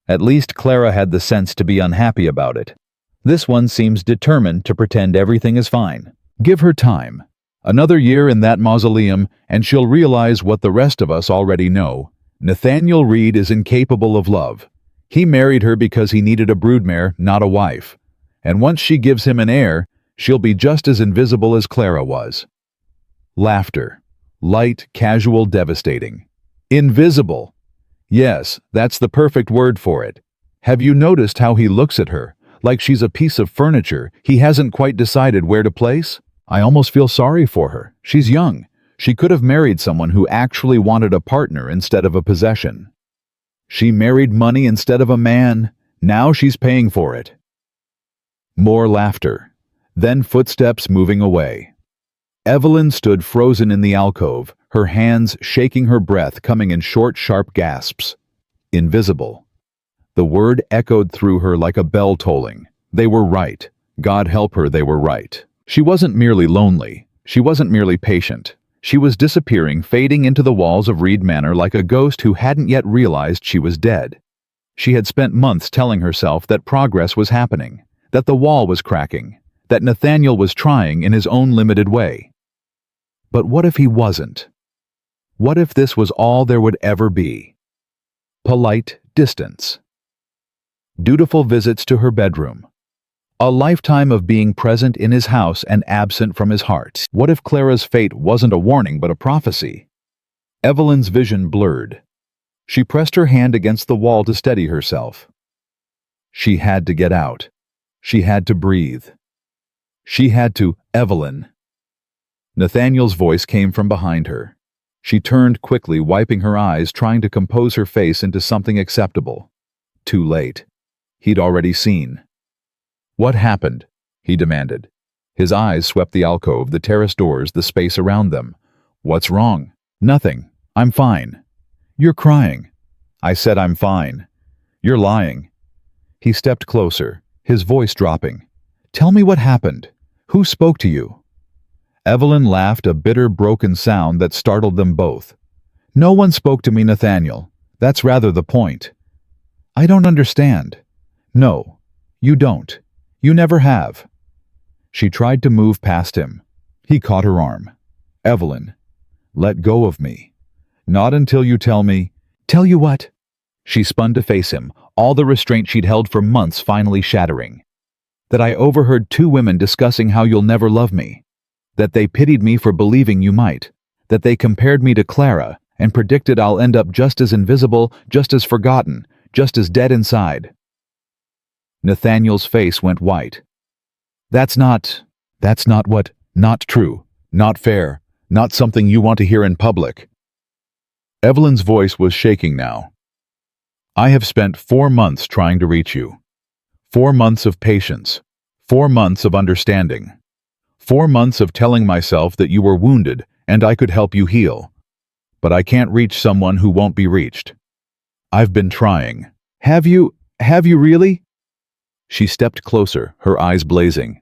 At least Clara had the sense to be unhappy about it. This one seems determined to pretend everything is fine. Give her time. Another year in that mausoleum, and she'll realize what the rest of us already know, Nathaniel Reed is incapable of love. He married her because he needed a broodmare, not a wife. And once she gives him an heir, she'll be just as invisible as Clara was. Laughter. Light, casual, devastating. Invisible. Yes, that's the perfect word for it. Have you noticed how he looks at her, like she's a piece of furniture he hasn't quite decided where to place? I almost feel sorry for her. She's young. She could have married someone who actually wanted a partner instead of a possession. She married money instead of a man. Now she's paying for it. More laughter. Then footsteps moving away. Evelyn stood frozen in the alcove, her hands shaking, her breath coming in short, sharp gasps. Invisible. The word echoed through her like a bell tolling. They were right. God help her, they were right. She wasn't merely lonely. She wasn't merely patient. She was disappearing, fading into the walls of Reed Manor like a ghost who hadn't yet realized she was dead. She had spent months telling herself that progress was happening, that the wall was cracking, that Nathaniel was trying in his own limited way. But what if he wasn't? What if this was all there would ever be? Polite distance. Dutiful visits to her bedroom. A lifetime of being present in his house and absent from his heart. What if Clara's fate wasn't a warning but a prophecy? Evelyn's vision blurred. She pressed her hand against the wall to steady herself. She had to get out. She had to breathe. She had to, Evelyn. Nathaniel's voice came from behind her. She turned quickly, wiping her eyes, trying to compose her face into something acceptable. Too late. He'd already seen. What happened? He demanded. His eyes swept the alcove, the terrace doors, the space around them. What's wrong? Nothing. I'm fine. You're crying. I said I'm fine. You're lying. He stepped closer, his voice dropping. Tell me what happened. Who spoke to you? Evelyn laughed, a bitter, broken sound that startled them both. No one spoke to me, Nathaniel. That's rather the point. I don't understand. No, you don't. You never have. She tried to move past him. He caught her arm. Evelyn, let go of me. Not until you tell me. Tell you what? She spun to face him, all the restraint she'd held for months finally shattering. That I overheard two women discussing how you'll never love me. That they pitied me for believing you might. That they compared me to Clara and predicted I'll end up just as invisible, just as forgotten, just as dead inside. Nathaniel's face went white. That's not what, not true, not fair, not something you want to hear in public. Evelyn's voice was shaking now. I have spent 4 months trying to reach you. 4 months of patience. 4 months of understanding. 4 months of telling myself that you were wounded and I could help you heal. But I can't reach someone who won't be reached. I've been trying. Have you really? She stepped closer, her eyes blazing.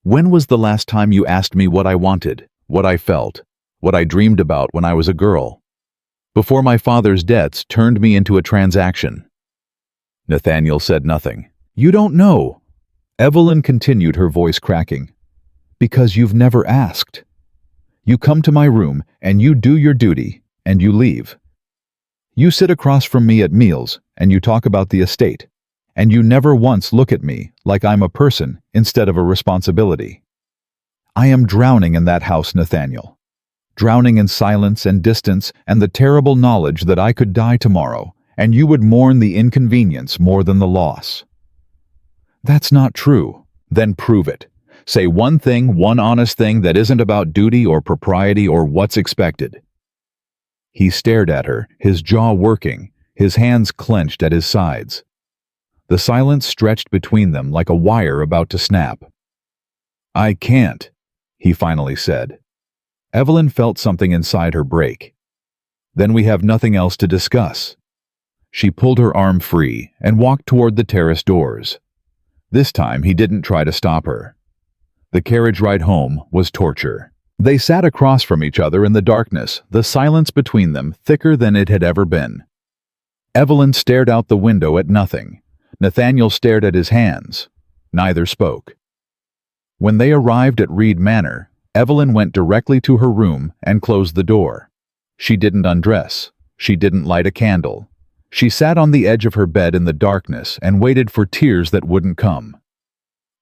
When was the last time you asked me what I wanted, what I felt, what I dreamed about when I was a girl? Before my father's debts turned me into a transaction. Nathaniel said nothing. You don't know. Evelyn continued, her voice cracking. Because you've never asked. You come to my room and you do your duty and you leave. You sit across from me at meals and you talk about the estate. And you never once look at me like I'm a person instead of a responsibility. I am drowning in that house, Nathaniel. Drowning in silence and distance and the terrible knowledge that I could die tomorrow, and you would mourn the inconvenience more than the loss. That's not true. Then prove it. Say one thing, one honest thing that isn't about duty or propriety or what's expected. He stared at her, his jaw working, his hands clenched at his sides. The silence stretched between them like a wire about to snap. I can't, he finally said. Evelyn felt something inside her break. Then we have nothing else to discuss. She pulled her arm free and walked toward the terrace doors. This time he didn't try to stop her. The carriage ride home was torture. They sat across from each other in the darkness, the silence between them thicker than it had ever been. Evelyn stared out the window at nothing. Nathaniel stared at his hands. Neither spoke. When they arrived at Reed Manor, Evelyn went directly to her room and closed the door. She didn't undress. She didn't light a candle. She sat on the edge of her bed in the darkness and waited for tears that wouldn't come.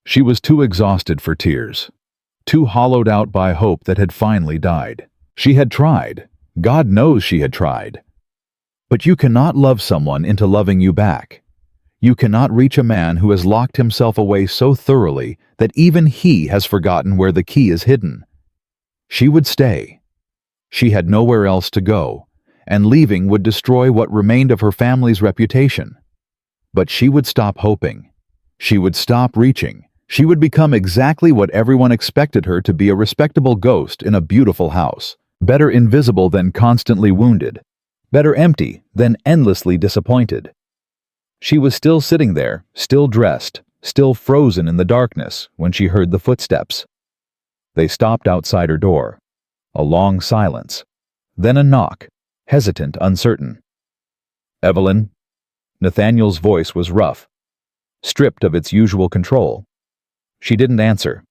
She was too exhausted for tears, too hollowed out by hope that had finally died. She had tried. God knows she had tried. But you cannot love someone into loving you back. You cannot reach a man who has locked himself away so thoroughly that even he has forgotten where the key is hidden. She would stay. She had nowhere else to go, and leaving would destroy what remained of her family's reputation. But she would stop hoping. She would stop reaching. She would become exactly what everyone expected her to be: a respectable ghost in a beautiful house. Better invisible than constantly wounded. Better empty than endlessly disappointed. She was still sitting there, still dressed, still frozen in the darkness when she heard the footsteps. They stopped outside her door. A long silence. Then a knock, hesitant, uncertain. "Evelyn?" Nathaniel's voice was rough, stripped of its usual control. She didn't answer.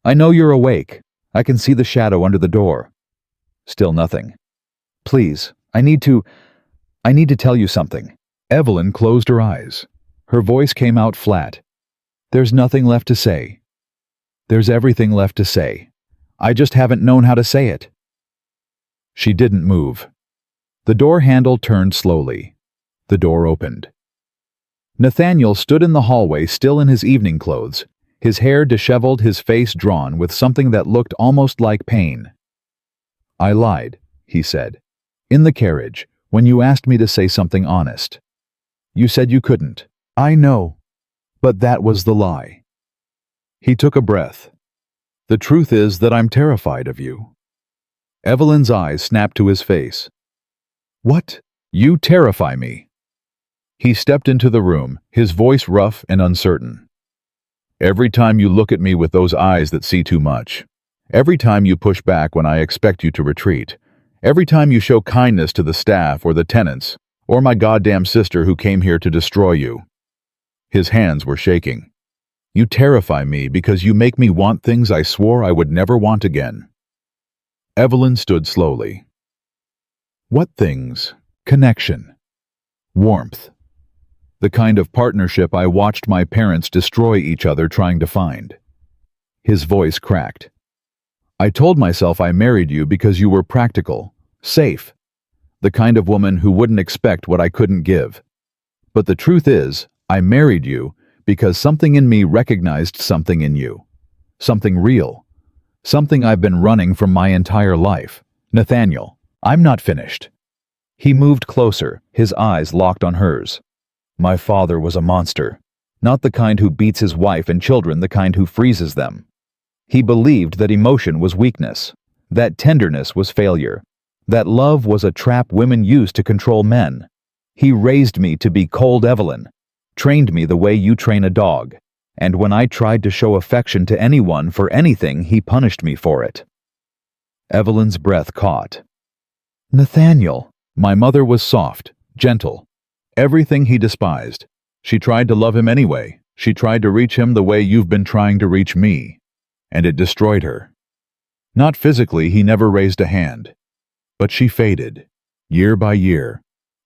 "I know you're awake. I can see the shadow under the door." Still nothing. "Please, I need to tell you something." Evelyn closed her eyes. Her voice came out flat. "There's nothing left to say." "There's everything left to say. I just haven't known how to say it." She didn't move. The door handle turned slowly. The door opened. Nathaniel stood in the hallway, still in his evening clothes, his hair disheveled, his face drawn with something that looked almost like pain. "I lied," he said. "In the carriage, when you asked me to say something honest. You said you couldn't. I know. But that was the lie." He took a breath. "The truth is that I'm terrified of you." Evelyn's eyes snapped to his face. "What? You terrify me." He stepped into the room, his voice rough and uncertain. "Every time you look at me with those eyes that see too much. Every time you push back when I expect you to retreat. Every time you show kindness to the staff or the tenants, or my goddamn sister who came here to destroy you." His hands were shaking. "You terrify me because you make me want things I swore I would never want again." Evelyn stood slowly. "What things?" "Connection. Warmth. The kind of partnership I watched my parents destroy each other trying to find." His voice cracked. "I told myself I married you because you were practical, safe, the kind of woman who wouldn't expect what I couldn't give. But the truth is, I married you because something in me recognized something in you. Something real. Something I've been running from my entire life. Nathaniel, I'm not finished." He moved closer, his eyes locked on hers. "My father was a monster. Not the kind who beats his wife and children, the kind who freezes them. He believed that emotion was weakness, that tenderness was failure, that love was a trap women used to control men. He raised me to be cold Evelyn, trained me the way you train a dog, and when I tried to show affection to anyone for anything, he punished me for it." Evelyn's breath caught. "Nathaniel." "My mother was soft, gentle, everything he despised. She tried to love him anyway. She tried to reach him the way you've been trying to reach me. And it destroyed her. Not physically, he never raised a hand. But she faded, year by year,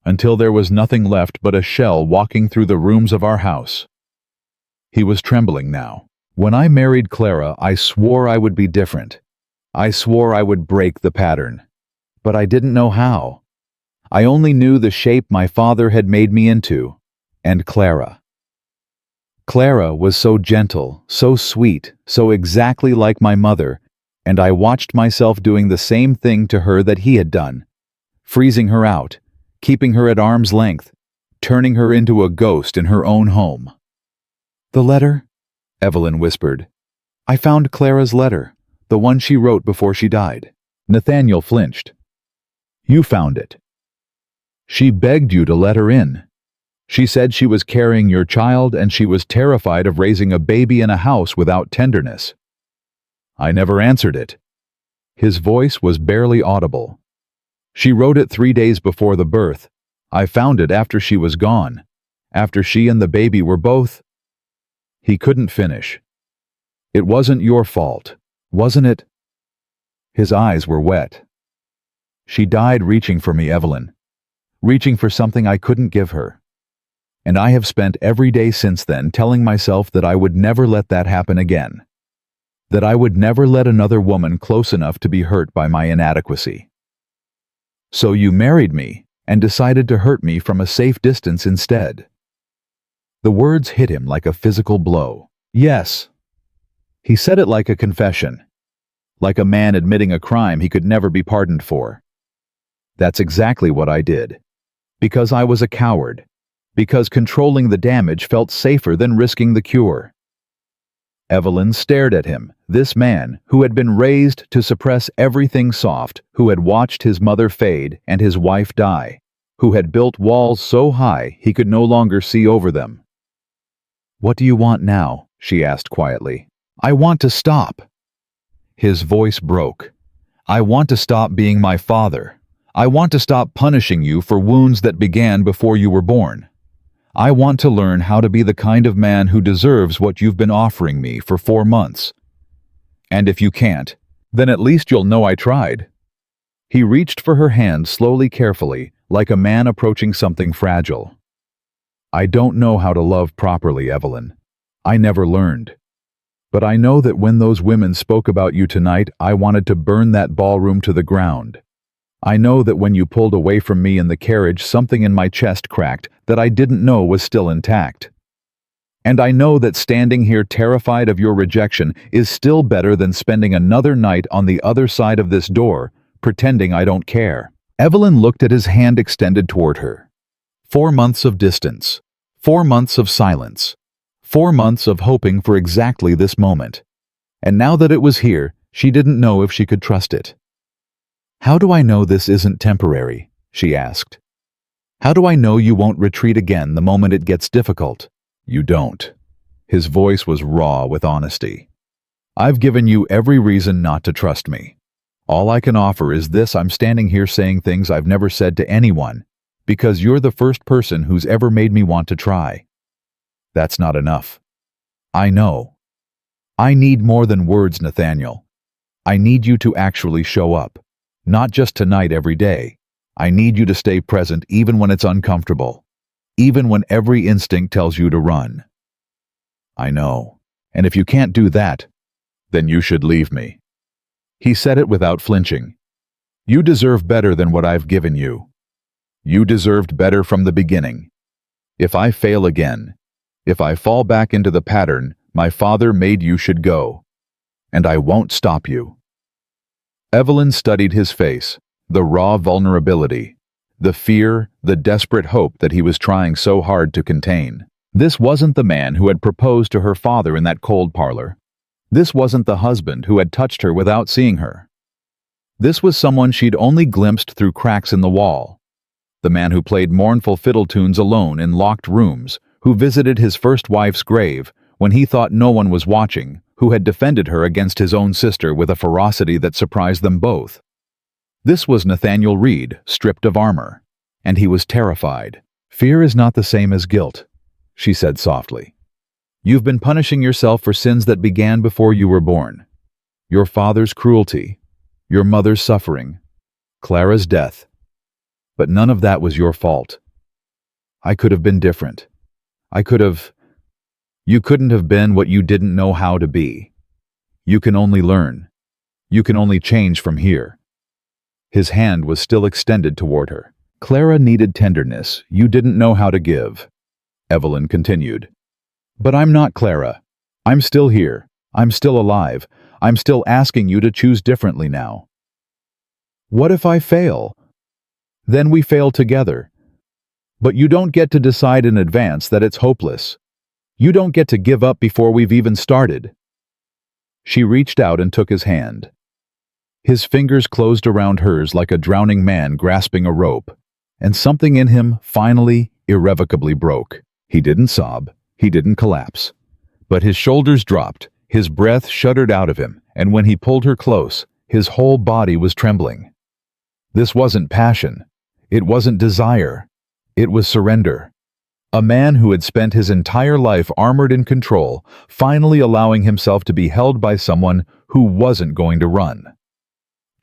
until there was nothing left but a shell walking through the rooms of our house." He was trembling now. "When I married Clara, I swore I would be different. I swore I would break the pattern. But I didn't know how. I only knew the shape my father had made me into, and Clara. Clara was so gentle, so sweet, so exactly like my mother, and I watched myself doing the same thing to her that he had done, freezing her out, keeping her at arm's length, turning her into a ghost in her own home." "The letter?" Evelyn whispered. "I found Clara's letter, the one she wrote before she died." Nathaniel flinched. "You found it? She begged you to let her in. She said she was carrying your child and she was terrified of raising a baby in a house without tenderness. I never answered it." His voice was barely audible. "She wrote it 3 days before the birth. I found it after she was gone, after she and the baby were both—" He couldn't finish. "It wasn't your fault, wasn't it?" His eyes were wet. "She died reaching for me, Evelyn. reaching for something I couldn't give her. And I have spent every day since then telling myself that I would never let that happen again. That I would never let another woman close enough to be hurt by my inadequacy. So you married me and decided to hurt me from a safe distance instead. The words hit him like a physical blow. Yes. He said it like a confession. Like a man admitting a crime he could never be pardoned for. That's exactly what I did. Because I was a coward. Because controlling the damage felt safer than risking the cure. Evelyn stared at him, this man who had been raised to suppress everything soft, who had watched his mother fade and his wife die, who had built walls so high he could no longer see over them. "What do you want now?" she asked quietly. "I want to stop." His voice broke. "I want to stop being my father. I want to stop punishing you for wounds that began before you were born. I want to learn how to be the kind of man who deserves what you've been offering me for 4 months. And if you can't, then at least you'll know I tried." He reached for her hand slowly, carefully, like a man approaching something fragile. "I don't know how to love properly, Evelyn. I never learned. But I know that when those women spoke about you tonight, I wanted to burn that ballroom to the ground. I know that when you pulled away from me in the carriage, something in my chest cracked that I didn't know was still intact. And I know that standing here terrified of your rejection is still better than spending another night on the other side of this door, pretending I don't care." Evelyn looked at his hand extended toward her. 4 months of distance. 4 months of silence. 4 months of hoping for exactly this moment. And now that it was here, she didn't know if she could trust it. "How do I know this isn't temporary?" she asked. "How do I know you won't retreat again the moment it gets difficult?" "You don't." His voice was raw with honesty. "I've given you every reason not to trust me. All I can offer is this: I'm standing here saying things I've never said to anyone, because you're the first person who's ever made me want to try. That's not enough. I know. I need more than words, Nathaniel. I need you to actually show up. Not just tonight, every day. I need you to stay present even when it's uncomfortable. Even when every instinct tells you to run. I know. And if you can't do that, then you should leave me." He said it without flinching. "You deserve better than what I've given you. You deserved better from the beginning. If I fail again, if I fall back into the pattern my father made you should go. And I won't stop you." Evelyn studied his face, the raw vulnerability, the fear, the desperate hope that he was trying so hard to contain. This wasn't the man who had proposed to her father in that cold parlor. This wasn't the husband who had touched her without seeing her. This was someone she'd only glimpsed through cracks in the wall. The man who played mournful fiddle tunes alone in locked rooms, who visited his first wife's grave when he thought no one was watching, who had defended her against his own sister with a ferocity that surprised them both. This was Nathaniel Reed, stripped of armor, and he was terrified. "Fear is not the same as guilt," she said softly. "You've been punishing yourself for sins that began before you were born. Your father's cruelty, your mother's suffering, Clara's death. But none of that was your fault. I could have been different. You couldn't have been what you didn't know how to be. You can only learn. You can only change from here." His hand was still extended toward her. "Clara needed tenderness you didn't know how to give," Evelyn continued. "But I'm not Clara. I'm still here. I'm still alive. I'm still asking you to choose differently now." "What if I fail?" "Then we fail together. But you don't get to decide in advance that it's hopeless. You don't get to give up before we've even started." She reached out and took his hand. His fingers closed around hers like a drowning man grasping a rope, and something in him finally, irrevocably broke. He didn't sob, he didn't collapse. But his shoulders dropped, his breath shuddered out of him, and when he pulled her close, his whole body was trembling. This wasn't passion. It wasn't desire. It was surrender. A man who had spent his entire life armored in control, finally allowing himself to be held by someone who wasn't going to run.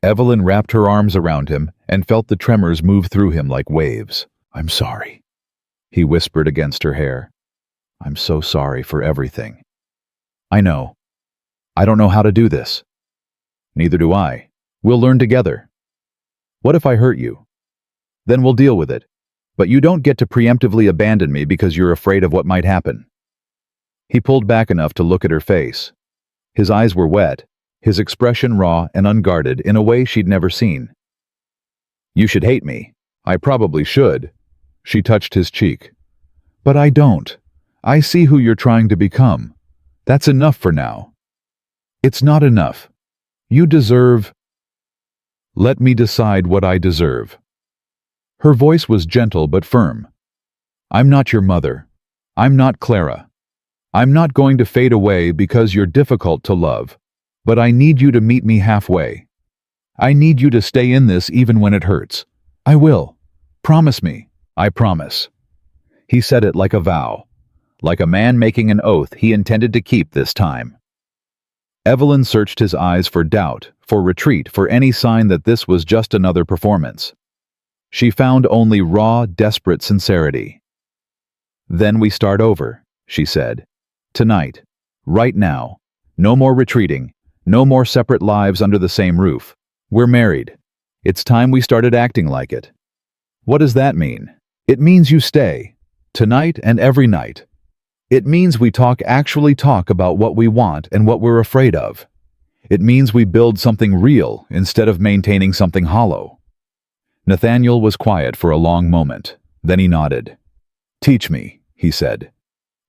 Evelyn wrapped her arms around him and felt the tremors move through him like waves. "I'm sorry," he whispered against her hair. "I'm so sorry for everything." "I know. I don't know how to do this." "Neither do I. We'll learn together." "What if I hurt you?" "Then we'll deal with it. But you don't get to preemptively abandon me because you're afraid of what might happen." He pulled back enough to look at her face. His eyes were wet, his expression raw and unguarded in a way she'd never seen. "You should hate me. I probably should." She touched his cheek. "But I don't. I see who you're trying to become. That's enough for now." "It's not enough. You deserve—" "Let me decide what I deserve." Her voice was gentle but firm. "I'm not your mother. I'm not Clara. I'm not going to fade away because you're difficult to love, but I need you to meet me halfway. I need you to stay in this even when it hurts. I will. Promise me." "I promise." He said it like a vow, like a man making an oath he intended to keep this time. Evelyn searched his eyes for doubt, for retreat, for any sign that this was just another performance. She found only raw, desperate sincerity. "Then we start over," she said. "Tonight. Right now. No more retreating. No more separate lives under the same roof. We're married. It's time we started acting like it." "What does that mean?" "It means you stay. Tonight and every night. It means we actually talk about what we want and what we're afraid of. It means we build something real instead of maintaining something hollow." Nathaniel was quiet for a long moment. Then he nodded. "Teach me," he said.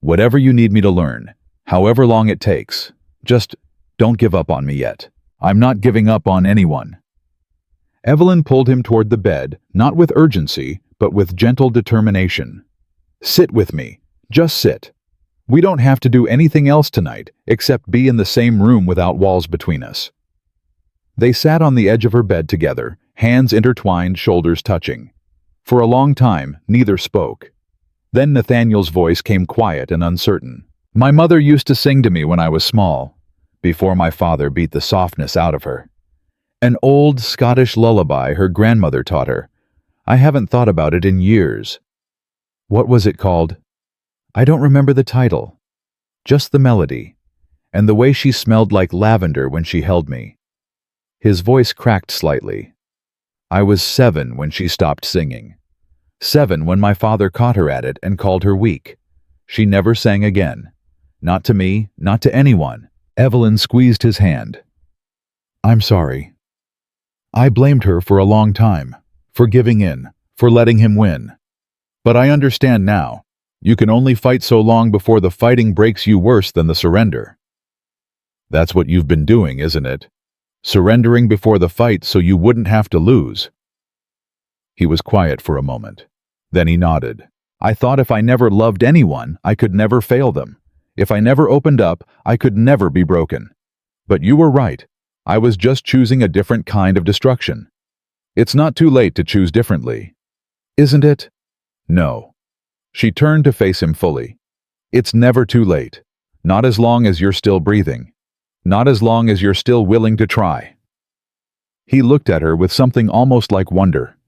"Whatever you need me to learn, however long it takes. Just don't give up on me yet. I'm not giving up on anyone." Evelyn pulled him toward the bed, not with urgency, but with gentle determination. "Sit with me. Just sit. We don't have to do anything else tonight, except be in the same room without walls between us." They sat on the edge of her bed together, hands intertwined, shoulders touching. For a long time, neither spoke. Then Nathaniel's voice came quiet and uncertain. "My mother used to sing to me when I was small, before my father beat the softness out of her. An old Scottish lullaby her grandmother taught her. I haven't thought about it in years." "What was it called?" "I don't remember the title. Just the melody, and the way she smelled like lavender when she held me." His voice cracked slightly. "I was 7 when she stopped singing. 7 when my father caught her at it and called her weak. She never sang again. Not to me, not to anyone." Evelyn squeezed his hand. "I'm sorry. I blamed her for a long time, for giving in, for letting him win. But I understand now. You can only fight so long before the fighting breaks you worse than the surrender. That's what you've been doing, isn't it? Surrendering before the fight so you wouldn't have to lose." He was quiet for a moment. Then he nodded. "I thought if I never loved anyone, I could never fail them. If I never opened up, I could never be broken. But you were right. I was just choosing a different kind of destruction. It's not too late to choose differently. Isn't it?" "No." She turned to face him fully. "It's never too late. Not as long as you're still breathing. Not as long as you're still willing to try." He looked at her with something almost like wonder.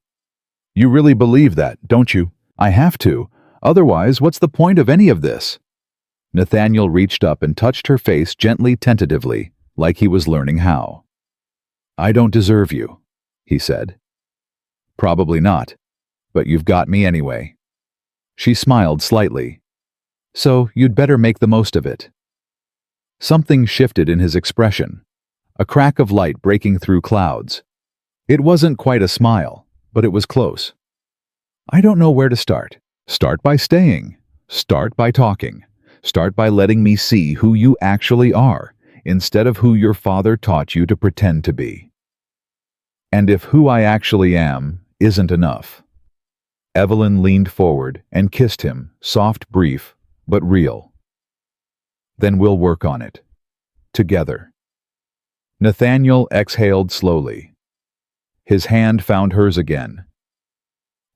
"You really believe that, don't you?" "I have to. Otherwise, what's the point of any of this?" Nathaniel reached up and touched her face gently, tentatively, like he was learning how. "I don't deserve you," he said. "Probably not, but you've got me anyway." She smiled slightly. "So you'd better make the most of it." Something shifted in his expression, a crack of light breaking through clouds. It wasn't quite a smile, but it was close. "I don't know where to start. Start by staying. Start by talking. Start by letting me see who you actually are, instead of who your father taught you to pretend to be. And if who I actually am isn't enough." Evelyn leaned forward and kissed him, soft, brief, but real. "Then we'll work on it. Together." Nathaniel exhaled slowly. His hand found hers again.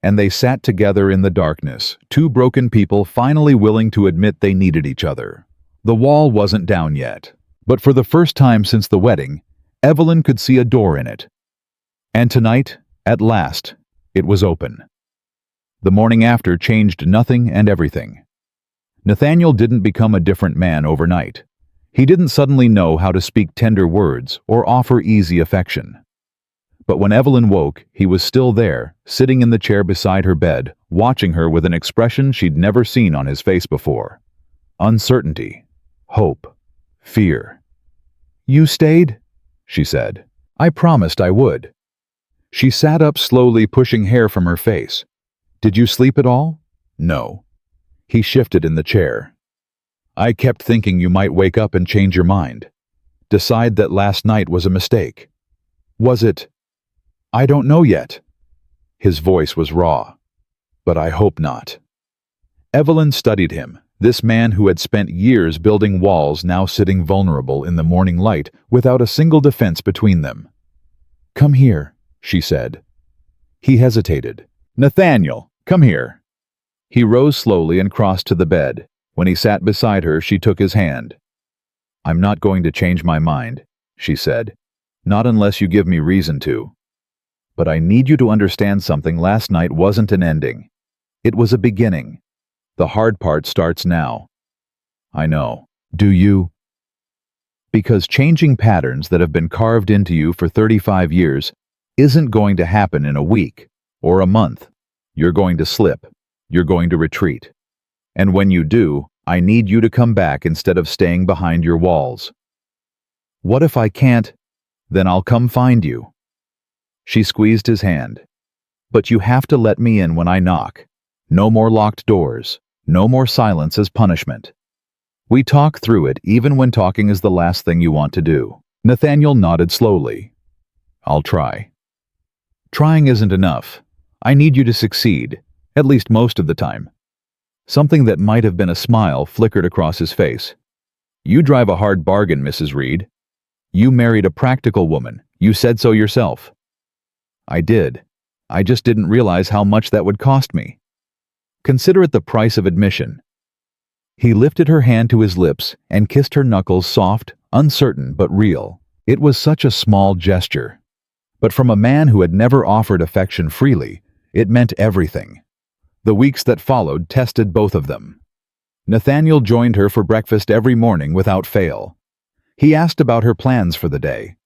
And they sat together in the darkness, two broken people finally willing to admit they needed each other. The wall wasn't down yet, but for the first time since the wedding, Evelyn could see a door in it. And tonight, At last, it was open. The morning after changed nothing and everything. Nathaniel didn't become a different man overnight. He didn't suddenly know how to speak tender words or offer easy affection. But when Evelyn woke, he was still there, sitting in the chair beside her bed, watching her with an expression she'd never seen on his face before. Uncertainty, hope, fear. "You stayed?" she said. "I promised I would." She sat up slowly, pushing hair from her face. "Did you sleep at all?" "No." He shifted in the chair. "I kept thinking you might wake up and change your mind. Decide that last night was a mistake. Was it? I don't know yet." His voice was raw. "But I hope not." Evelyn studied him, this man who had spent years building walls now sitting vulnerable in the morning light without a single defense between them. "Come here," she said. He hesitated. "Nathaniel, come here." He rose slowly and crossed to the bed. When he sat beside her, she took his hand. "I'm not going to change my mind," she said. "Not unless you give me reason to. But I need you to understand something. Last night wasn't an ending. It was a beginning. The hard part starts now." "I know. Do you?" Because changing patterns that have been carved into you for 35 years isn't going to happen in a week or a month. You're going to slip. You're going to retreat. And when you do, I need you to come back instead of staying behind your walls. "What if I can't? Then I'll come find you." She squeezed his hand. "But you have to let me in when I knock. No more locked doors. No more silence as punishment. We talk through it even when talking is the last thing you want to do." Nathaniel nodded slowly. "I'll try." "Trying isn't enough. I need you to succeed, at least most of the time." Something that might have been a smile flickered across his face. "You drive a hard bargain, Mrs. Reed. You married a practical woman. You said so yourself." "I did. I just didn't realize how much that would cost me. Consider it the price of admission." He lifted her hand to his lips and kissed her knuckles, soft, uncertain but real. It was such a small gesture. But from a man who had never offered affection freely, it meant everything. The weeks that followed tested both of them. Nathaniel joined her for breakfast every morning without fail. He asked about her plans for the day.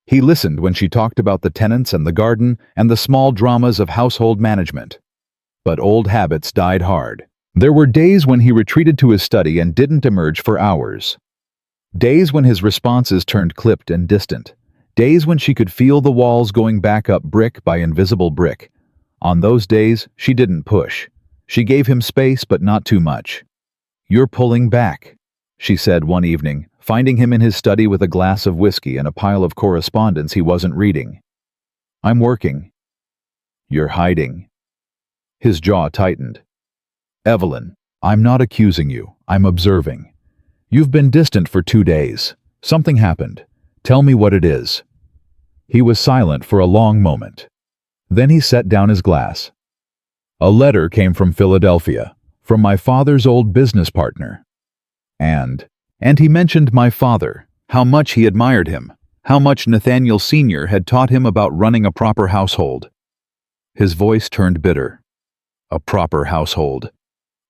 He listened when she talked about the tenants and the garden and the small dramas of household management. But old habits died hard. There were days when he retreated to his study and didn't emerge for hours. Days when his responses turned clipped and distant. Days when she could feel the walls going back up brick by invisible brick. On those days, she didn't push. She gave him space, but not too much. "You're pulling back," she said one evening, finding him in his study with a glass of whiskey and a pile of correspondence he wasn't reading. "I'm working." "You're hiding." His jaw tightened. "Evelyn, I'm not accusing you. I'm observing. You've been distant for 2 days. Something happened. Tell me what it is." He was silent for a long moment. Then he set down his glass. "A letter came from Philadelphia, from my father's old business partner. And he mentioned my father, how much he admired him, how much Nathaniel Sr. had taught him about running a proper household." His voice turned bitter. "A proper household.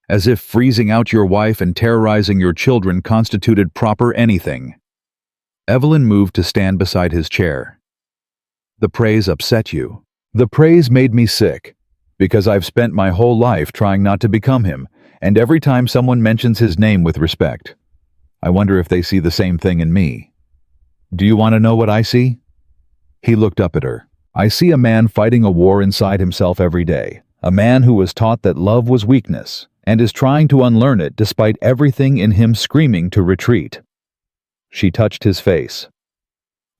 As if freezing out your wife and terrorizing your children constituted proper anything." Evelyn moved to stand beside his chair. "The praise upset you." "The praise made me sick, because I've spent my whole life trying not to become him, and every time someone mentions his name with respect, I wonder if they see the same thing in me. Do you want to know what I see?" He looked up at her. "I see a man fighting a war inside himself every day, a man who was taught that love was weakness, and is trying to unlearn it despite everything in him screaming to retreat." She touched his face.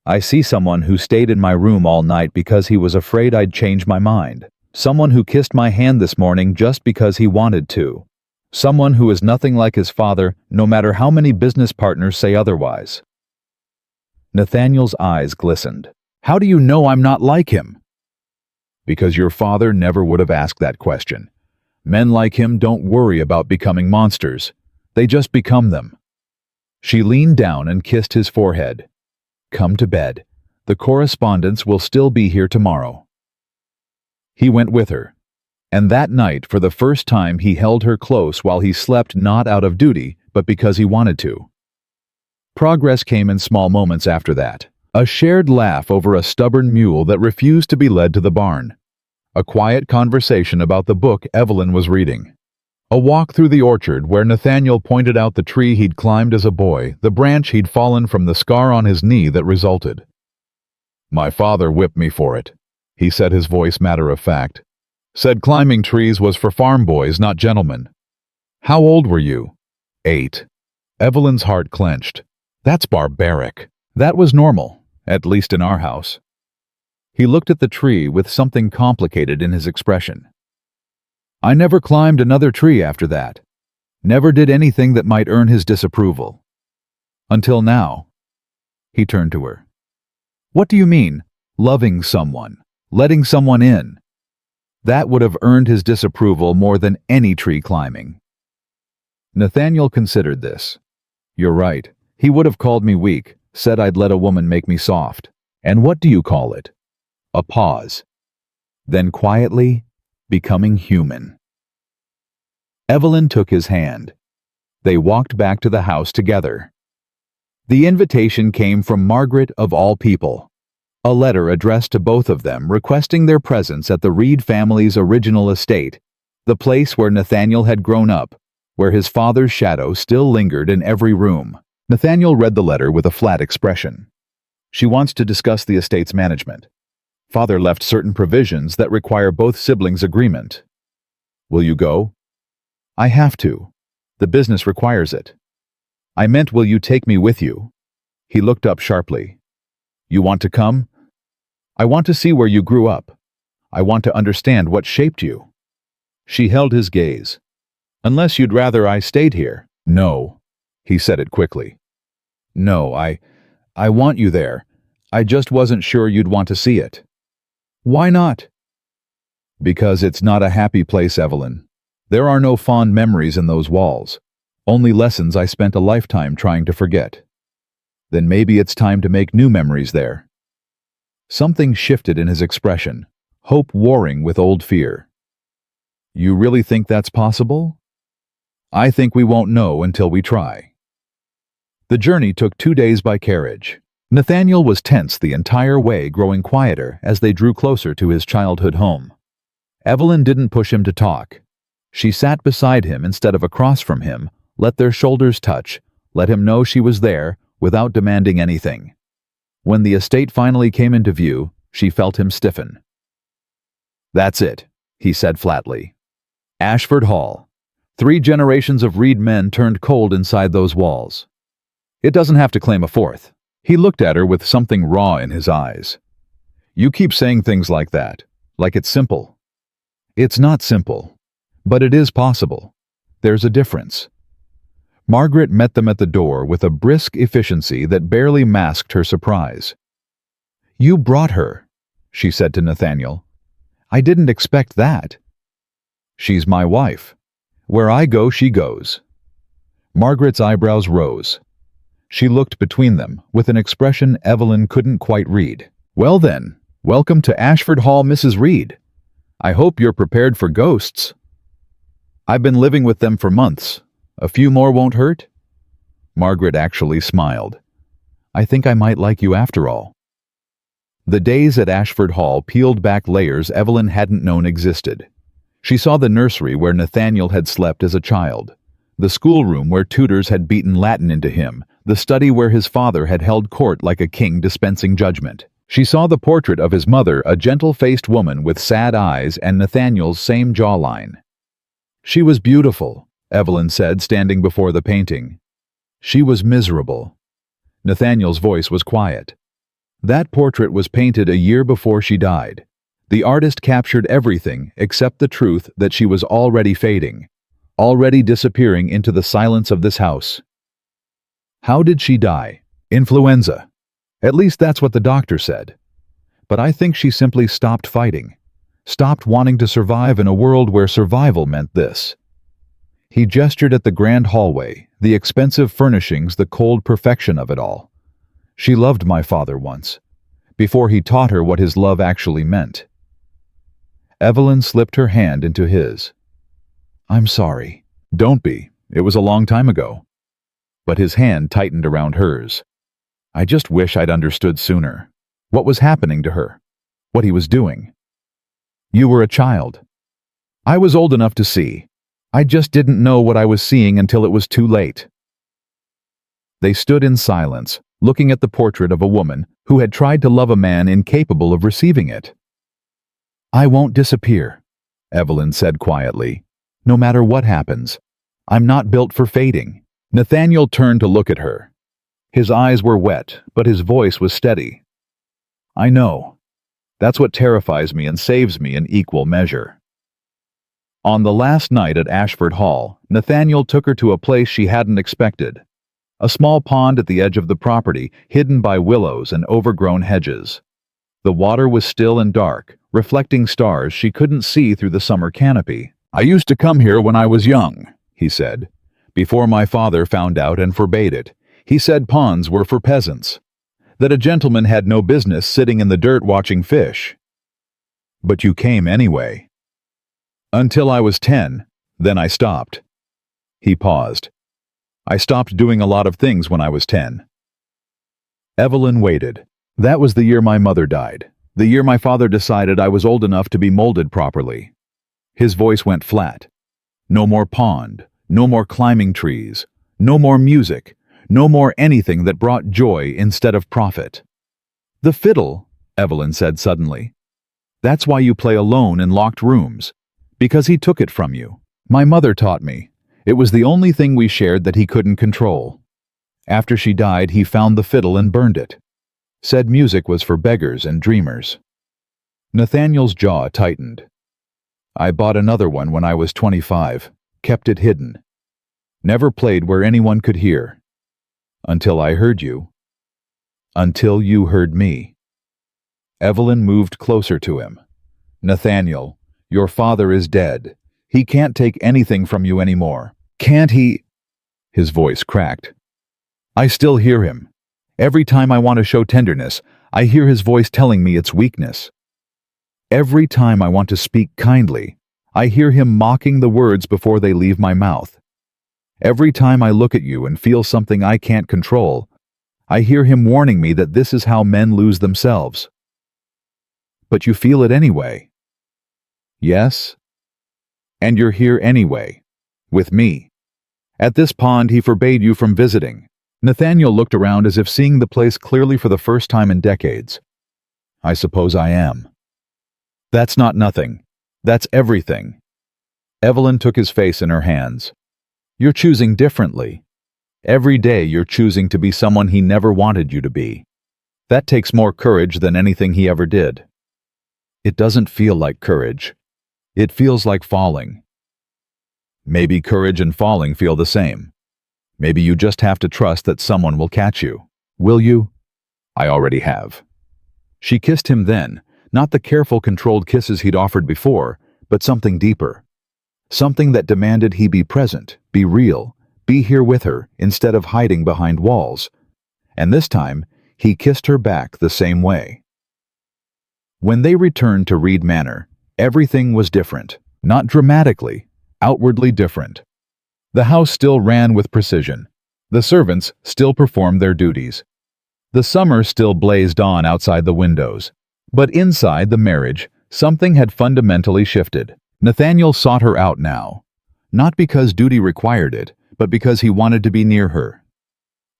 "I see someone who stayed in my room all night because he was afraid I'd change my mind. Someone who kissed my hand this morning just because he wanted to. Someone who is nothing like his father, no matter how many business partners say otherwise." Nathaniel's eyes glistened. "How do you know I'm not like him?" "Because your father never would have asked that question. Men like him don't worry about becoming monsters. They just become them." She leaned down and kissed his forehead. "Come to bed. The correspondence will still be here tomorrow." He went with her. And that night, for the first time, he held her close while he slept, not out of duty, but because he wanted to. Progress came in small moments after that. A shared laugh over a stubborn mule that refused to be led to the barn. A quiet conversation about the book Evelyn was reading. A walk through the orchard where Nathaniel pointed out the tree he'd climbed as a boy, the branch he'd fallen from, the scar on his knee that resulted. "My father whipped me for it," he said, his voice matter of fact. "Said climbing trees was for farm boys, not gentlemen." "How old were you?" 8. Evelyn's heart clenched. That's barbaric. That was normal, at least in our house. He looked at the tree with something complicated in his expression. "I never climbed another tree after that. Never did anything that might earn his disapproval. Until now." He turned to her. "What do you mean, loving someone, letting someone in? That would have earned his disapproval more than any tree climbing." Nathaniel considered this. "You're right. He would have called me weak, said I'd let a woman make me soft. And what do you call it?" A pause. Then quietly, becoming human. Evelyn took his hand. They walked back to the house together. The invitation came from Margaret, of all people. A letter addressed to both of them requesting their presence at the Reed family's original estate, the place where Nathaniel had grown up, where his father's shadow still lingered in every room. Nathaniel read the letter with a flat expression. "She wants to discuss the estate's management. Father left certain provisions that require both siblings' agreement. Will you go?" "I have to. The business requires it." "I meant, will you take me with you?" He looked up sharply. "You want to come?" "I want to see where you grew up. I want to understand what shaped you." She held his gaze. "Unless you'd rather I stayed here." "No." He said it quickly. "No, I want you there. I just wasn't sure you'd want to see it." "Why not?" "Because it's not a happy place, Evelyn. There are no fond memories in those walls. Only lessons I spent a lifetime trying to forget. Then maybe it's time to make new memories there." Something shifted in his expression, hope warring with old fear. "You really think that's possible?" "I think we won't know until we try." The journey took 2 days by carriage. Nathaniel was tense the entire way, growing quieter as they drew closer to his childhood home. Evelyn didn't push him to talk. She sat beside him instead of across from him, let their shoulders touch, let him know she was there without demanding anything. When the estate finally came into view, she felt him stiffen. "That's it," he said flatly. Ashford Hall. 3 generations of Reed men turned cold inside those walls. It doesn't have to claim a fourth. He looked at her with something raw in his eyes. "You keep saying things like that, like it's simple." "It's not simple, but it is possible. There's a difference." Margaret met them at the door with a brisk efficiency that barely masked her surprise. "You brought her," she said to Nathaniel. "I didn't expect that." "She's my wife. Where I go, she goes." Margaret's eyebrows rose. She looked between them with an expression Evelyn couldn't quite read. "Well then, welcome to Ashford Hall, Mrs. Reed. I hope you're prepared for ghosts." "I've been living with them for months. A few more won't hurt?" Margaret actually smiled. "I think I might like you after all." The days at Ashford Hall peeled back layers Evelyn hadn't known existed. She saw the nursery where Nathaniel had slept as a child, the schoolroom where tutors had beaten Latin into him, the study where his father had held court like a king dispensing judgment. She saw the portrait of his mother, a gentle-faced woman with sad eyes and Nathaniel's same jawline. "She was beautiful," Evelyn said, standing before the painting. "She was miserable." Nathaniel's voice was quiet. "That portrait was painted a year before she died. The artist captured everything except the truth that she was already fading, already disappearing into the silence of this house." "How did she die?" "Influenza. At least that's what the doctor said. But I think she simply stopped fighting, stopped wanting to survive in a world where survival meant this." He gestured at the grand hallway, the expensive furnishings, the cold perfection of it all. "She loved my father once, before he taught her what his love actually meant." Evelyn slipped her hand into his. I'm sorry. Don't be. It was a long time ago. But his hand tightened around hers. I just wish I'd understood sooner. What was happening to her? What he was doing? You were a child. I was old enough to see. I just didn't know what I was seeing until it was too late. They stood in silence, looking at the portrait of a woman who had tried to love a man incapable of receiving it. I won't disappear, Evelyn said quietly. No matter what happens. I'm not built for fading. Nathaniel turned to look at her. His eyes were wet, but his voice was steady. I know. That's what terrifies me and saves me in equal measure. On the last night at Ashford Hall, Nathaniel took her to a place she hadn't expected. A small pond at the edge of the property, hidden by willows and overgrown hedges. The water was still and dark, reflecting stars she couldn't see through the summer canopy. I used to come here when I was young, he said, before my father found out and forbade it. He said ponds were for peasants, that a gentleman had no business sitting in the dirt watching fish. But you came anyway. Until I was 10, then I stopped. He paused. I stopped doing a lot of things when I was 10. Evelyn waited. That was the year my mother died, the year my father decided I was old enough to be molded properly. His voice went flat. No more pond, no more climbing trees, no more music, no more anything that brought joy instead of profit. The fiddle, Evelyn said suddenly. That's why you play alone in locked rooms, because he took it from you. My mother taught me. It was the only thing we shared that he couldn't control. After she died, he found the fiddle and burned it. Said music was for beggars and dreamers. Nathaniel's jaw tightened. I bought another one when I was 25, kept it hidden. Never played where anyone could hear. Until I heard you. Until you heard me. Evelyn moved closer to him. Nathaniel, your father is dead. He can't take anything from you anymore. Can't he? His voice cracked. I still hear him. Every time I want to show tenderness, I hear his voice telling me it's weakness. Every time I want to speak kindly, I hear him mocking the words before they leave my mouth. Every time I look at you and feel something I can't control, I hear him warning me that this is how men lose themselves. But you feel it anyway. Yes? And you're here anyway, with me. At this pond he forbade you from visiting. Nathaniel looked around as if seeing the place clearly for the first time in decades. I suppose I am. That's not nothing. That's everything. Evelyn took his face in her hands. You're choosing differently. Every day you're choosing to be someone he never wanted you to be. That takes more courage than anything he ever did. It doesn't feel like courage. It feels like falling. Maybe courage and falling feel the same. Maybe you just have to trust that someone will catch you. Will you? I already have. She kissed him then, not the careful, controlled kisses he'd offered before, but something deeper. Something that demanded he be present, be real, be here with her instead of hiding behind walls. And this time, he kissed her back the same way. When they returned to Reed Manor, everything was different. Not dramatically, outwardly different. The house still ran with precision. The servants still performed their duties. The summer still blazed on outside the windows. But inside the marriage, something had fundamentally shifted. Nathaniel sought her out now. Not because duty required it, but because he wanted to be near her.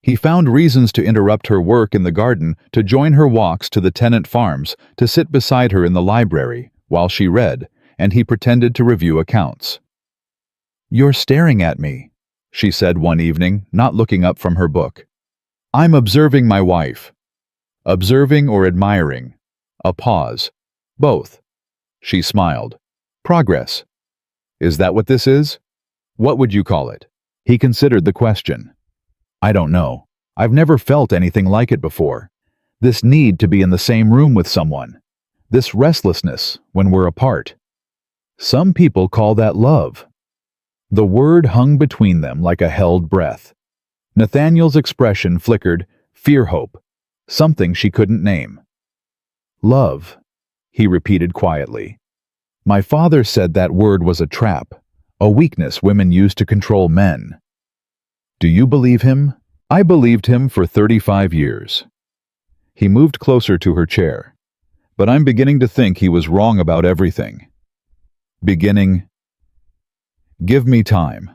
He found reasons to interrupt her work in the garden, to join her walks to the tenant farms, to sit beside her in the library, while she read, and he pretended to review accounts. You're staring at me, she said one evening, not looking up from her book. I'm observing my wife. Observing or admiring. A pause. Both. She smiled. Progress. Is that what this is? What would you call it? He considered the question. I don't know. I've never felt anything like it before. This need to be in the same room with someone. This restlessness when we're apart. Some people call that love. The word hung between them like a held breath. Nathaniel's expression flickered, fear-hope, something she couldn't name. Love, he repeated quietly. My father said that word was a trap, a weakness women use to control men. Do you believe him? I believed him for 35 years. He moved closer to her chair. But I'm beginning to think he was wrong about everything. Beginning. Give me time.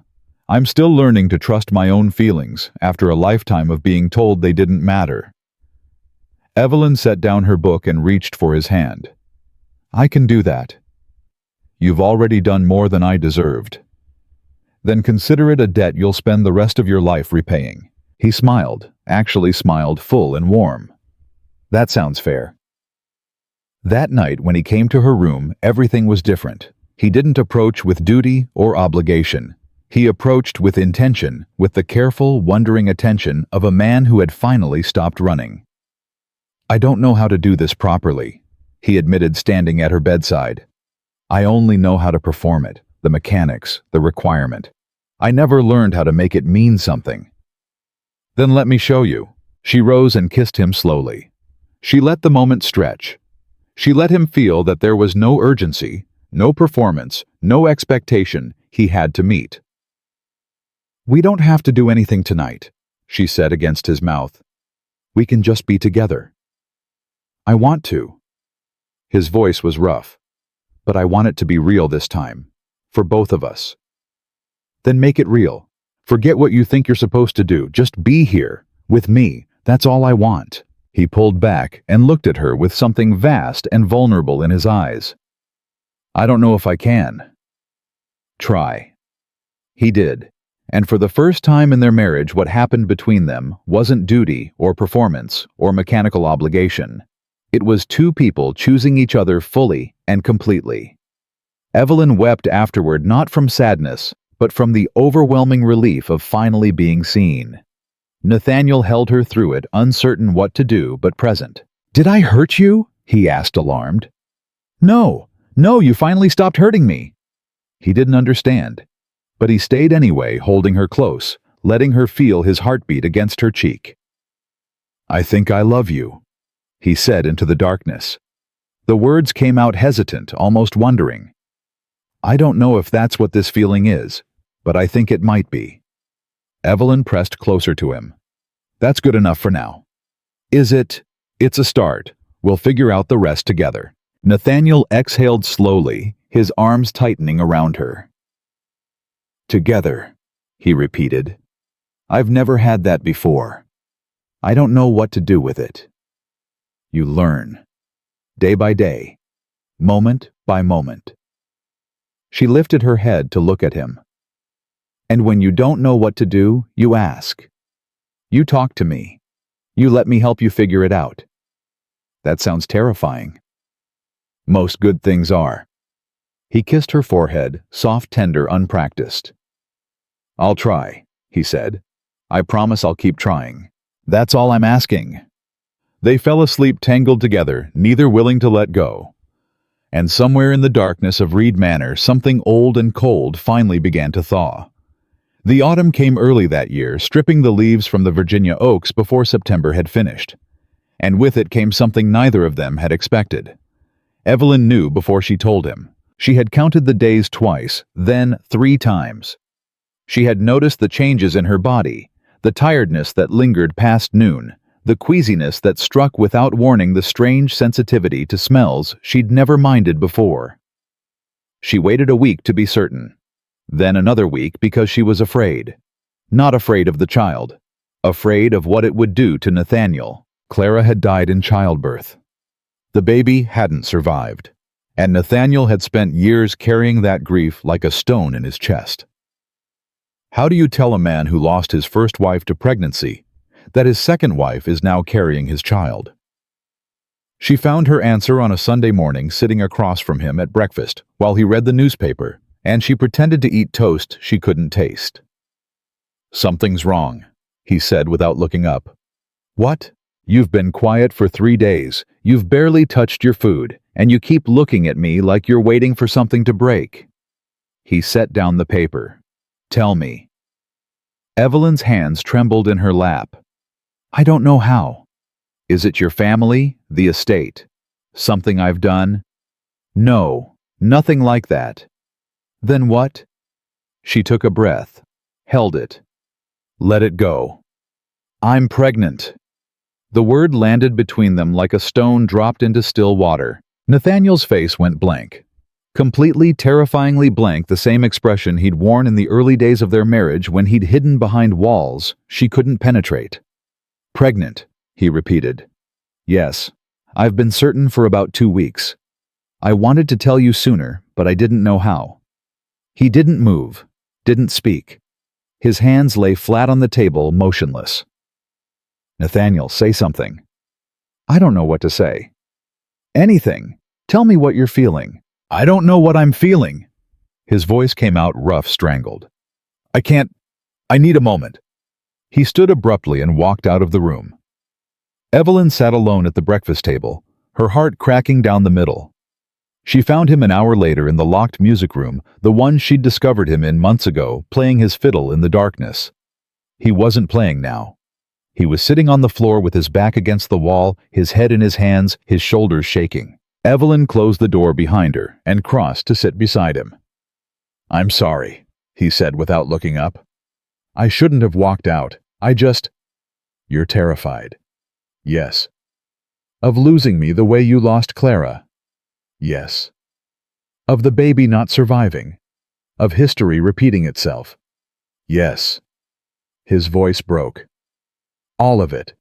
I'm still learning to trust my own feelings after a lifetime of being told they didn't matter. Evelyn set down her book and reached for his hand. I can do that. You've already done more than I deserved. Then consider it a debt you'll spend the rest of your life repaying. He smiled, actually smiled full and warm. That sounds fair. That night when he came to her room, everything was different. He didn't approach with duty or obligation. He approached with intention, with the careful, wondering attention of a man who had finally stopped running. I don't know how to do this properly, he admitted, standing at her bedside. I only know how to perform it, the mechanics, the requirement. I never learned how to make it mean something. Then let me show you. She rose and kissed him slowly. She let the moment stretch. She let him feel that there was no urgency, no performance, no expectation he had to meet. We don't have to do anything tonight, she said against his mouth. We can just be together. I want to. His voice was rough. But I want it to be real this time. For both of us. Then make it real. Forget what you think you're supposed to do. Just be here. With me. That's all I want. He pulled back and looked at her with something vast and vulnerable in his eyes. I don't know if I can. Try. He did. And for the first time in their marriage, what happened between them wasn't duty or performance or mechanical obligation. It was two people choosing each other fully and completely. Evelyn wept afterward, not from sadness, but from the overwhelming relief of finally being seen. Nathaniel held her through it, uncertain what to do but present. Did I hurt you? He asked, alarmed. No, you finally stopped hurting me. He didn't understand, but he stayed anyway, holding her close, letting her feel his heartbeat against her cheek. I think I love you, he said into the darkness. The words came out hesitant, almost wondering. I don't know if that's what this feeling is, but I think it might be. Evelyn pressed closer to him. That's good enough for now. Is it? It's a start. We'll figure out the rest together. Nathaniel exhaled slowly, his arms tightening around her. Together, he repeated. I've never had that before. I don't know what to do with it. You learn. Day by day. Moment by moment. She lifted her head to look at him. And when you don't know what to do, you ask. You talk to me. You let me help you figure it out. That sounds terrifying. Most good things are. He kissed her forehead, soft, tender, unpracticed. I'll try, he said. I promise I'll keep trying. That's all I'm asking. They fell asleep tangled together, neither willing to let go. And somewhere in the darkness of Reed Manor, something old and cold finally began to thaw. The autumn came early that year, stripping the leaves from the Virginia oaks before September had finished. And with it came something neither of them had expected. Evelyn knew before she told him. She had counted the days twice, then 3 times. She had noticed the changes in her body, the tiredness that lingered past noon, the queasiness that struck without warning, the strange sensitivity to smells she'd never minded before. She waited a week to be certain. Then another week because she was afraid. Not afraid of the child. Afraid of what it would do to Nathaniel. Clara had died in childbirth. The baby hadn't survived. And Nathaniel had spent years carrying that grief like a stone in his chest. How do you tell a man who lost his first wife to pregnancy that his second wife is now carrying his child? She found her answer on a Sunday morning sitting across from him at breakfast while he read the newspaper, and she pretended to eat toast she couldn't taste. Something's wrong, he said without looking up. What? You've been quiet for 3 days, you've barely touched your food, and you keep looking at me like you're waiting for something to break. He set down the paper. Tell me. Evelyn's hands trembled in her lap. I don't know how. Is it your family, the estate? Something I've done? No, Nothing like that. Then what? She took a breath, held it, let it go. I'm pregnant. The word landed between them like a stone dropped into still water. Nathaniel's face went blank. Completely, terrifyingly blank, the same expression he'd worn in the early days of their marriage when he'd hidden behind walls she couldn't penetrate. Pregnant, he repeated. Yes, I've been certain for about 2 weeks. I wanted to tell you sooner, but I didn't know how. He didn't move, didn't speak. His hands lay flat on the table, motionless. Nathaniel, say something. I don't know what to say. Anything. Tell me what you're feeling. I don't know what I'm feeling. His voice came out rough, strangled. I need a moment. He stood abruptly and walked out of the room. Evelyn sat alone at the breakfast table, her heart cracking down the middle. She found him an hour later in the locked music room, the one she'd discovered him in months ago, playing his fiddle in the darkness. He wasn't playing now. He was sitting on the floor with his back against the wall, his head in his hands, his shoulders shaking. Evelyn closed the door behind her and crossed to sit beside him. I'm sorry, he said without looking up. I shouldn't have walked out. You're terrified. Yes. Of losing me the way you lost Clara. Yes. Of the baby not surviving. Of history repeating itself. Yes. His voice broke. All of it.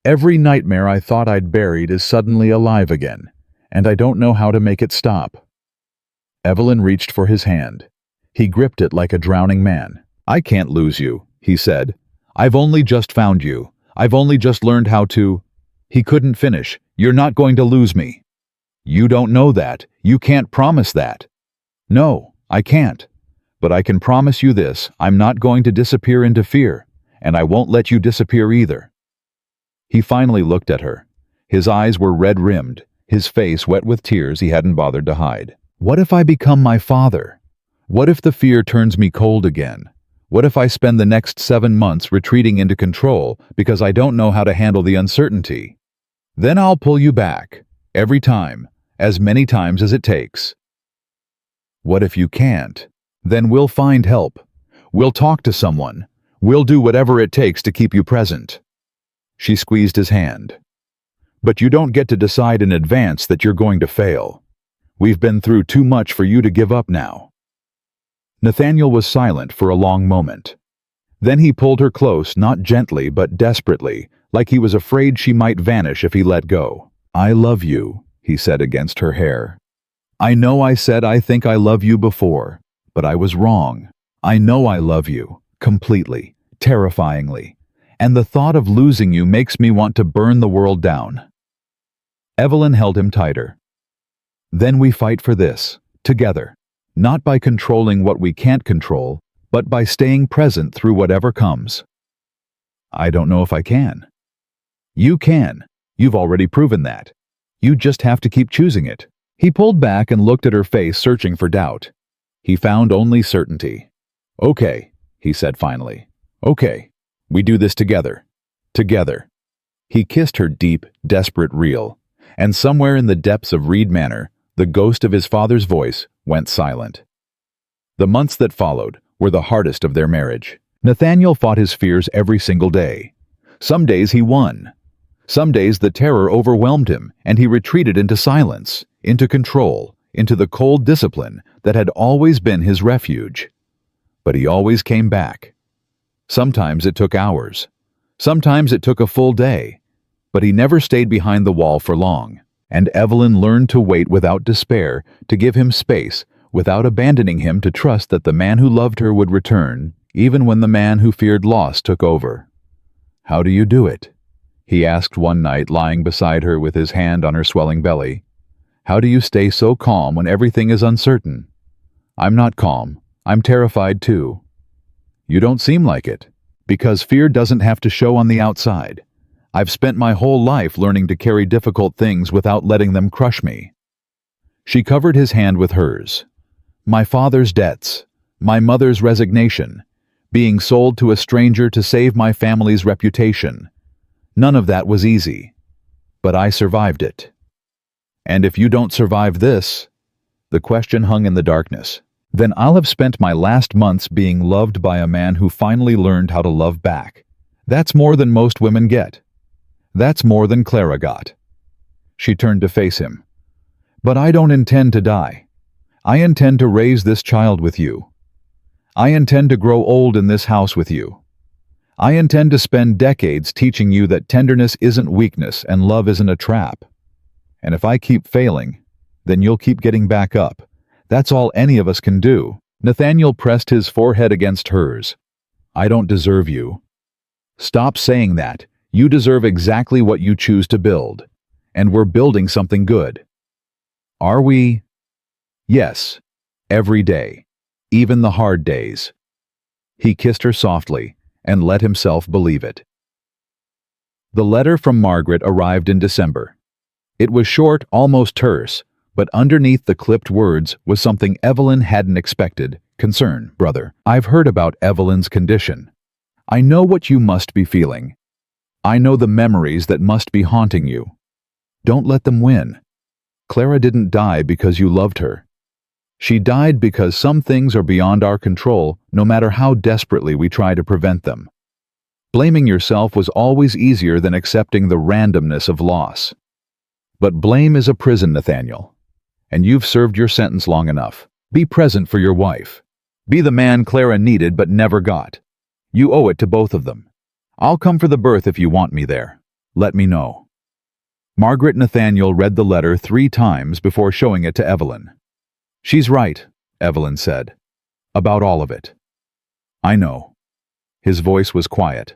Every nightmare I thought I'd buried is suddenly alive again, and I don't know how to make it stop. Evelyn reached for his hand. He gripped it like a drowning man. I can't lose you, he said. I've only just found you. I've only just learned how to... He couldn't finish. You're not going to lose me. You don't know that. You can't promise that. No, I can't. But I can promise you this, I'm not going to disappear into fear, and I won't let you disappear either. He finally looked at her. His eyes were red-rimmed, his face wet with tears he hadn't bothered to hide. What if I become my father? What if the fear turns me cold again? What if I spend the next 7 months retreating into control because I don't know how to handle the uncertainty? Then I'll pull you back, every time, as many times as it takes. What if you can't? Then we'll find help. We'll talk to someone. We'll do whatever it takes to keep you present. She squeezed his hand. But you don't get to decide in advance that you're going to fail. We've been through too much for you to give up now. Nathaniel was silent for a long moment. Then he pulled her close, not gently but desperately, like he was afraid she might vanish if he let go. I love you, he said against her hair. I know I said I think I love you before, but I was wrong. I know I love you, completely, terrifyingly, and the thought of losing you makes me want to burn the world down. Evelyn held him tighter. Then we fight for this, together, not by controlling what we can't control, but by staying present through whatever comes. I don't know if I can. You can. You've already proven that. You just have to keep choosing it. He pulled back and looked at her face, searching for doubt. He found only certainty. Okay, he said finally. Okay, we do this together. Together. He kissed her deep, desperate reel, and somewhere in the depths of Reed Manor, the ghost of his father's voice went silent. The months that followed were the hardest of their marriage. Nathaniel fought his fears every single day. Some days he won. Some days the terror overwhelmed him, and he retreated into silence, into control, into the cold discipline that had always been his refuge. But he always came back. Sometimes it took hours. Sometimes it took a full day. But he never stayed behind the wall for long, and Evelyn learned to wait without despair, to give him space, without abandoning him, to trust that the man who loved her would return, even when the man who feared loss took over. How do you do it? He asked one night, lying beside her with his hand on her swelling belly. How do you stay so calm when everything is uncertain? I'm not calm. I'm terrified too. You don't seem like it, because fear doesn't have to show on the outside. I've spent my whole life learning to carry difficult things without letting them crush me. She covered his hand with hers. My father's debts, my mother's resignation, being sold to a stranger to save my family's reputation. None of that was easy, but I survived it. And if you don't survive this, The question hung in the darkness. Then I'll have spent my last months being loved by a man who finally learned how to love back. That's more than most women get. That's more than Clara got. She turned to face him. But I don't intend to die. I intend to raise this child with you. I intend to grow old in this house with you. I intend to spend decades teaching you that tenderness isn't weakness and love isn't a trap. And if I keep failing, then you'll keep getting back up. That's all any of us can do. Nathaniel pressed his forehead against hers. I don't deserve you. Stop saying that. You deserve exactly what you choose to build. And we're building something good. Are we? Yes. Every day. Even the hard days. He kissed her softly and let himself believe it. The letter from Margaret arrived in December. It was short, almost terse, but underneath the clipped words was something Evelyn hadn't expected. Concern, brother. I've heard about Evelyn's condition. I know what you must be feeling. I know the memories that must be haunting you. Don't let them win. Clara didn't die because you loved her. She died because some things are beyond our control, no matter how desperately we try to prevent them. Blaming yourself was always easier than accepting the randomness of loss. But blame is a prison, Nathaniel. And you've served your sentence long enough. Be present for your wife. Be the man Clara needed but never got. You owe it to both of them. I'll come for the birth if you want me there. Let me know. Margaret Nathaniel read the letter 3 times before showing it to Evelyn. She's right, Evelyn said. About all of it. I know. His voice was quiet.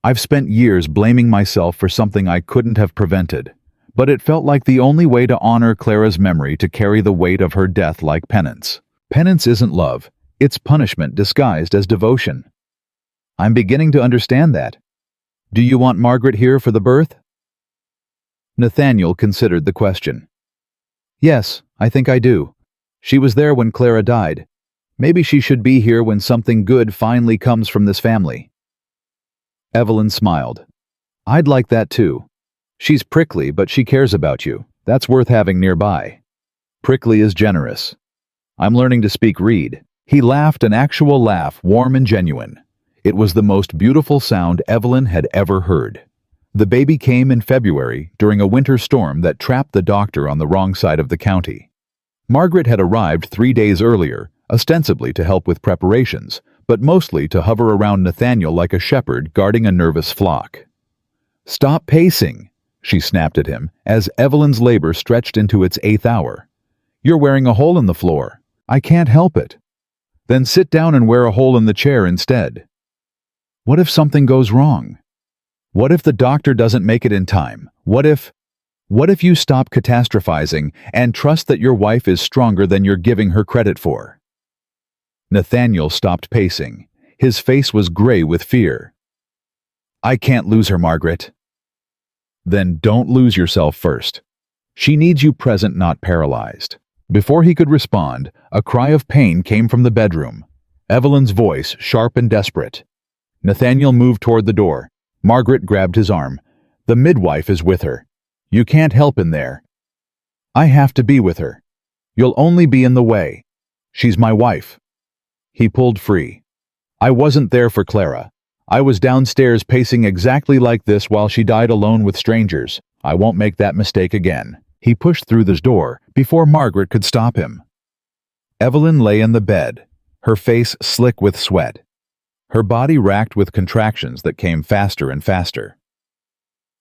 I've spent years blaming myself for something I couldn't have prevented, but it felt like the only way to honor Clara's memory to carry the weight of her death like penance. Penance isn't love, it's punishment disguised as devotion. I'm beginning to understand that. Do you want Margaret here for the birth? Nathaniel considered the question. Yes, I think I do. She was there when Clara died. Maybe she should be here when something good finally comes from this family. Evelyn smiled. I'd like that too. She's prickly, but she cares about you. That's worth having nearby. Prickly is generous. I'm learning to speak reed. He laughed, an actual laugh, warm and genuine. It was the most beautiful sound Evelyn had ever heard. The baby came in February during a winter storm that trapped the doctor on the wrong side of the county. Margaret had arrived 3 days earlier, ostensibly to help with preparations, but mostly to hover around Nathaniel like a shepherd guarding a nervous flock. Stop pacing, she snapped at him as Evelyn's labor stretched into its 8th hour. You're wearing a hole in the floor. I can't help it. Then sit down and wear a hole in the chair instead. What if something goes wrong? What if the doctor doesn't make it in time? What if you stop catastrophizing and trust that your wife is stronger than you're giving her credit for? Nathaniel stopped pacing. His face was gray with fear. I can't lose her, Margaret. Then don't lose yourself first. She needs you present, not paralyzed. Before he could respond, a cry of pain came from the bedroom. Evelyn's voice, sharp and desperate. Nathaniel moved toward the door. Margaret grabbed his arm. The midwife is with her. You can't help in there. I have to be with her. You'll only be in the way. She's my wife. He pulled free. I wasn't there for Clara. I was downstairs pacing exactly like this while she died alone with strangers. I won't make that mistake again. He pushed through the door before Margaret could stop him. Evelyn lay in the bed, her face slick with sweat. Her body racked with contractions that came faster and faster.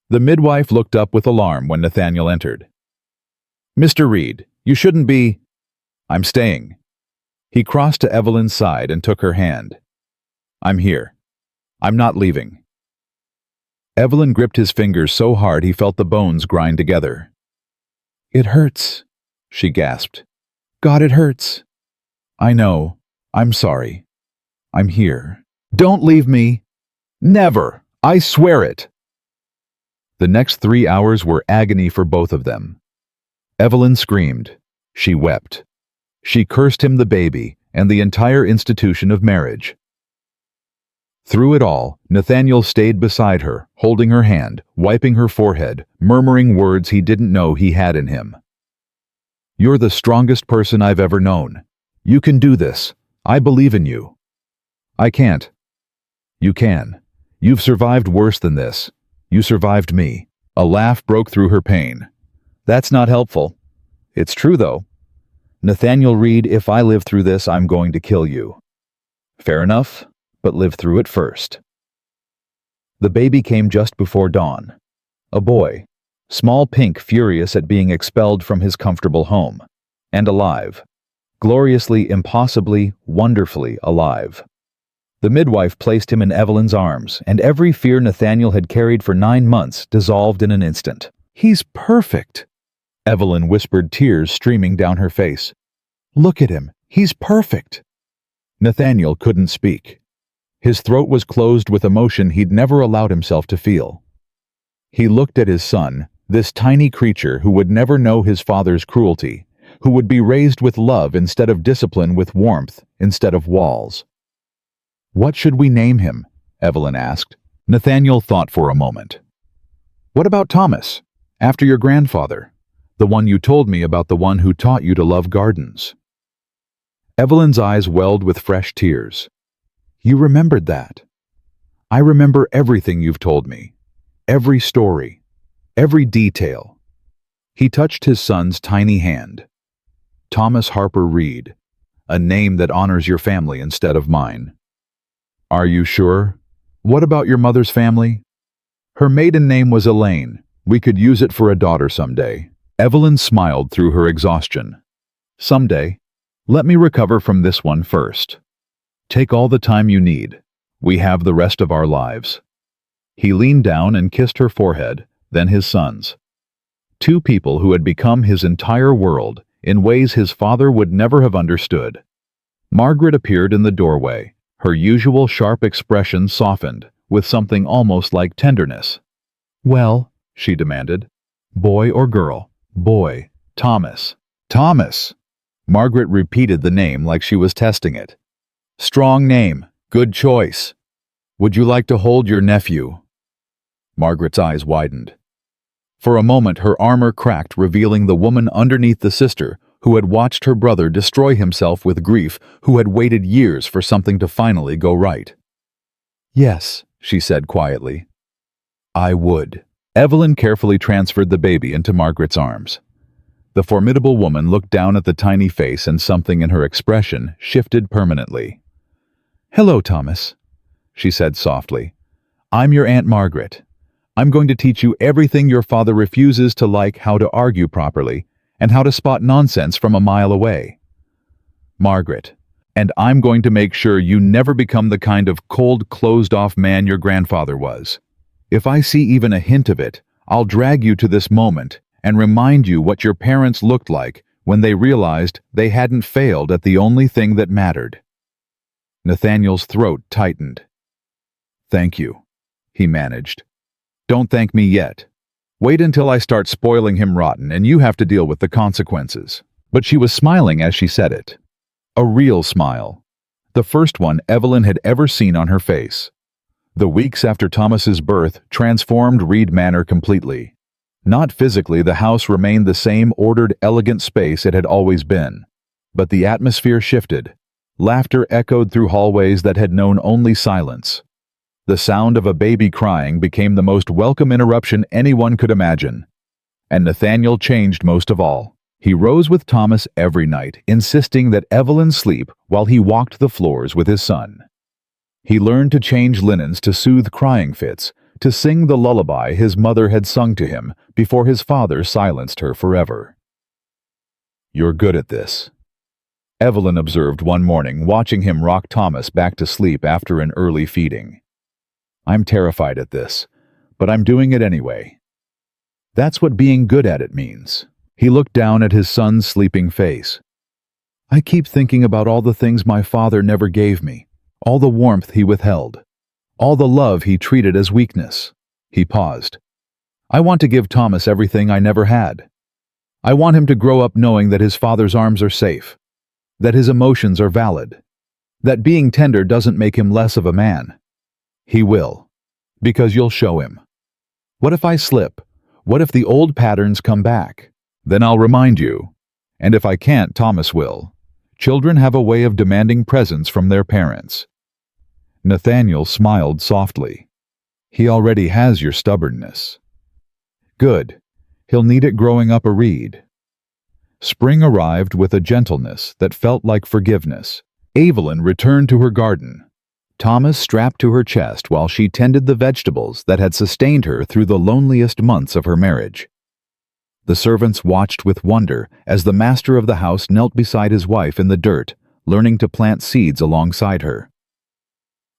The midwife looked up with alarm when Nathaniel entered. Mr. Reed, you shouldn't be... I'm staying. He crossed to Evelyn's side and took her hand. I'm here. I'm not leaving. Evelyn gripped his fingers so hard he felt the bones grind together. It hurts, she gasped. God, it hurts. I know. I'm sorry. I'm here. Don't leave me. Never. I swear it. The next 3 hours were agony for both of them. Evelyn screamed. She wept. She cursed him, the baby, and the entire institution of marriage. Through it all, Nathaniel stayed beside her, holding her hand, wiping her forehead, murmuring words he didn't know he had in him. You're the strongest person I've ever known. You can do this. I believe in you. I can't. You can. You've survived worse than this. You survived me. A laugh broke through her pain. That's not helpful. It's true, though. Nathaniel Reed, if I live through this, I'm going to kill you. Fair enough, but live through it first. The baby came just before dawn. A boy. Small, pink, furious at being expelled from his comfortable home. And alive. Gloriously, impossibly, wonderfully alive. The midwife placed him in Evelyn's arms, and every fear Nathaniel had carried for 9 months dissolved in an instant. He's perfect, Evelyn whispered, tears streaming down her face. Look at him. He's perfect. Nathaniel couldn't speak. His throat was closed with emotion he'd never allowed himself to feel. He looked at his son, this tiny creature who would never know his father's cruelty, who would be raised with love instead of discipline, with warmth instead of walls. What should we name him? Evelyn asked. Nathaniel thought for a moment. What about Thomas, after your grandfather? The one you told me about, the one who taught you to love gardens. Evelyn's eyes welled with fresh tears. You remembered that. I remember everything you've told me. Every story. Every detail. He touched his son's tiny hand. Thomas Harper Reed, a name that honors your family instead of mine. Are you sure? What about your mother's family? Her maiden name was Elaine. We could use it for a daughter someday. Evelyn smiled through her exhaustion. Someday. Let me recover from this one first. Take all the time you need. We have the rest of our lives. He leaned down and kissed her forehead, then his son's. Two people who had become his entire world in ways his father would never have understood. Margaret appeared in the doorway. Her usual sharp expression softened, with something almost like tenderness. Well, she demanded. Boy or girl? Boy. Thomas. Thomas! Margaret repeated the name like she was testing it. Strong name. Good choice. Would you like to hold your nephew? Margaret's eyes widened. For a moment her armor cracked, revealing the woman underneath the sister who had watched her brother destroy himself with grief, who had waited years for something to finally go right. Yes, she said quietly. I would. Evelyn carefully transferred the baby into Margaret's arms. The formidable woman looked down at the tiny face, and something in her expression shifted permanently. Hello, Thomas, she said softly. I'm your Aunt Margaret. I'm going to teach you everything your father refuses to, like how to argue properly, and how to spot nonsense from a mile away. Margaret, and I'm going to make sure you never become the kind of cold, closed-off man your grandfather was. If I see even a hint of it, I'll drag you to this moment and remind you what your parents looked like when they realized they hadn't failed at the only thing that mattered. Nathaniel's throat tightened. Thank you, he managed. Don't thank me yet. Wait until I start spoiling him rotten and you have to deal with the consequences. But she was smiling as she said it. A real smile. The first one Evelyn had ever seen on her face. The weeks after Thomas's birth transformed Reed Manor completely. Not physically, the house remained the same ordered, elegant space it had always been. But the atmosphere shifted. Laughter echoed through hallways that had known only silence. The sound of a baby crying became the most welcome interruption anyone could imagine. And Nathaniel changed most of all. He rose with Thomas every night, insisting that Evelyn sleep while he walked the floors with his son. He learned to change linens to soothe crying fits, to sing the lullaby his mother had sung to him before his father silenced her forever. You're good at this, Evelyn observed one morning, watching him rock Thomas back to sleep after an early feeding. I'm terrified at this, but I'm doing it anyway. That's what being good at it means. He looked down at his son's sleeping face. I keep thinking about all the things my father never gave me, all the warmth he withheld, all the love he treated as weakness. He paused. I want to give Thomas everything I never had. I want him to grow up knowing that his father's arms are safe, that his emotions are valid, that being tender doesn't make him less of a man. He will, because you'll show him. What if I slip? What if the old patterns come back? Then I'll remind you, And if I can't, Thomas will. Children have a way of demanding presents from their parents. Nathaniel smiled softly. He already has your stubbornness. Good. He'll need it growing up a reed. Spring arrived with a gentleness that felt like forgiveness. Evelyn returned to her garden. Thomas strapped to her chest while she tended the vegetables that had sustained her through the loneliest months of her marriage. The servants watched with wonder as the master of the house knelt beside his wife in the dirt, learning to plant seeds alongside her.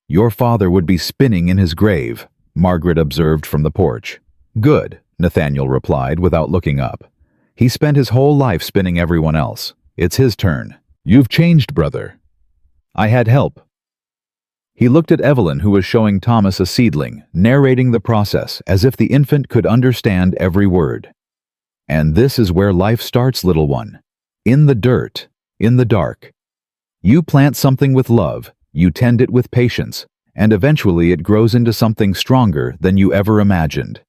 Your father would be spinning in his grave, Margaret observed from the porch. Good, Nathaniel replied without looking up. He spent his whole life spinning everyone else. It's his turn. You've changed, brother. I had help. He looked at Evelyn, who was showing Thomas a seedling, narrating the process as if the infant could understand every word. And this is where life starts, little one. In the dirt, in the dark. You plant something with love, you tend it with patience, and eventually it grows into something stronger than you ever imagined.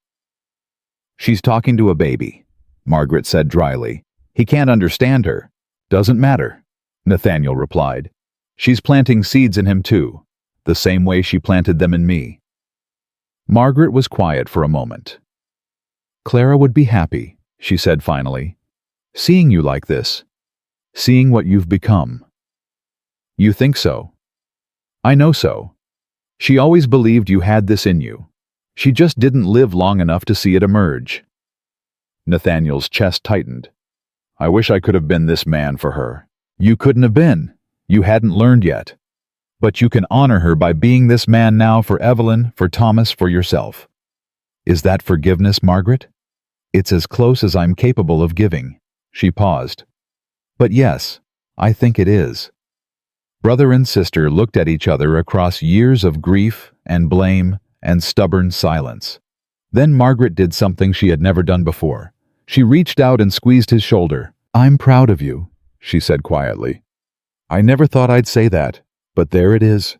She's talking to a baby, Margaret said dryly. He can't understand her. Doesn't matter, Nathaniel replied. She's planting seeds in him too, the same way she planted them in me. Margaret was quiet for a moment. Clara would be happy, she said finally, seeing you like this, seeing what you've become. You think so? I know so. She always believed you had this in you. She just didn't live long enough to see it emerge. Nathaniel's chest tightened. I wish I could have been this man for her. You couldn't have been. You hadn't learned yet. But you can honor her by being this man now for Evelyn, for Thomas, for yourself. Is that forgiveness, Margaret? It's as close as I'm capable of giving. She paused. But yes, I think it is. Brother and sister looked at each other across years of grief and blame and stubborn silence. Then Margaret did something she had never done before. She reached out and squeezed his shoulder. I'm proud of you, she said quietly. I never thought I'd say that, but there it is.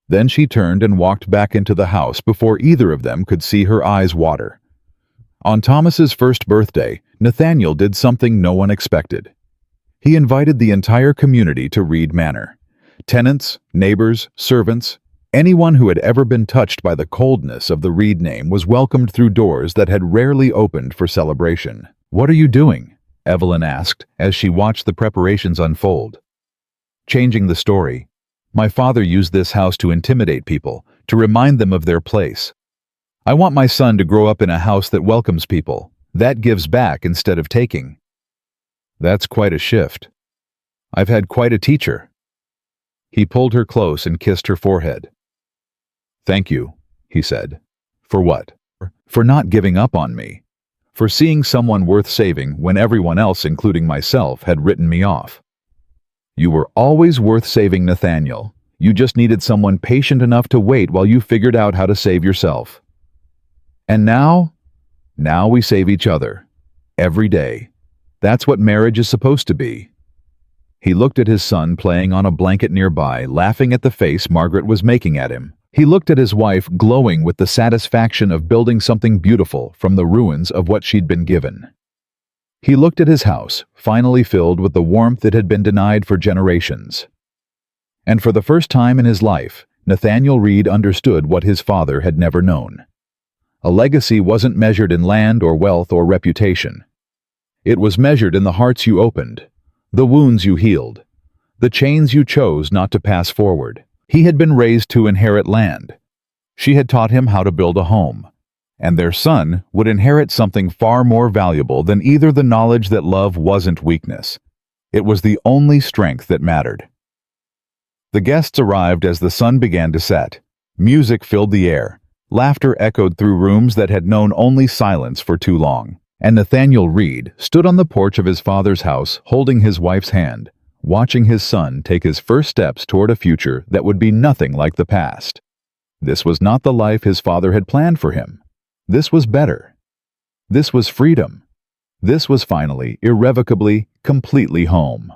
Then she turned and walked back into the house before either of them could see her eyes water. On Thomas's first birthday, Nathaniel did something no one expected. He invited the entire community to Reed Manor. Tenants, neighbors, servants, anyone who had ever been touched by the coldness of the Reed name was welcomed through doors that had rarely opened for celebration. What are you doing? Evelyn asked as she watched the preparations unfold. Changing the story. My father used this house to intimidate people, to remind them of their place. I want my son to grow up in a house that welcomes people, that gives back instead of taking. That's quite a shift. I've had quite a teacher. He pulled her close and kissed her forehead. Thank you, he said. For what? For not giving up on me. For seeing someone worth saving when everyone else, including myself, had written me off. You were always worth saving, Nathaniel. You just needed someone patient enough to wait while you figured out how to save yourself. And now we save each other. Every day. That's what marriage is supposed to be. He looked at his son playing on a blanket nearby, laughing at the face Margaret was making at him. He looked at his wife, glowing with the satisfaction of building something beautiful from the ruins of what she'd been given. He looked at his house, finally filled with the warmth it had been denied for generations. And for the first time in his life, Nathaniel Reed understood what his father had never known. A legacy wasn't measured in land or wealth or reputation. It was measured in the hearts you opened, the wounds you healed, the chains you chose not to pass forward. He had been raised to inherit land. She had taught him how to build a home. And their son would inherit something far more valuable than either the knowledge that love wasn't weakness. It was the only strength that mattered. The guests arrived as the sun began to set. Music filled the air. Laughter echoed through rooms that had known only silence for too long. And Nathaniel Reed stood on the porch of his father's house, holding his wife's hand, watching his son take his first steps toward a future that would be nothing like the past. This was not the life his father had planned for him. This was better. This was freedom. This was finally, irrevocably, completely home.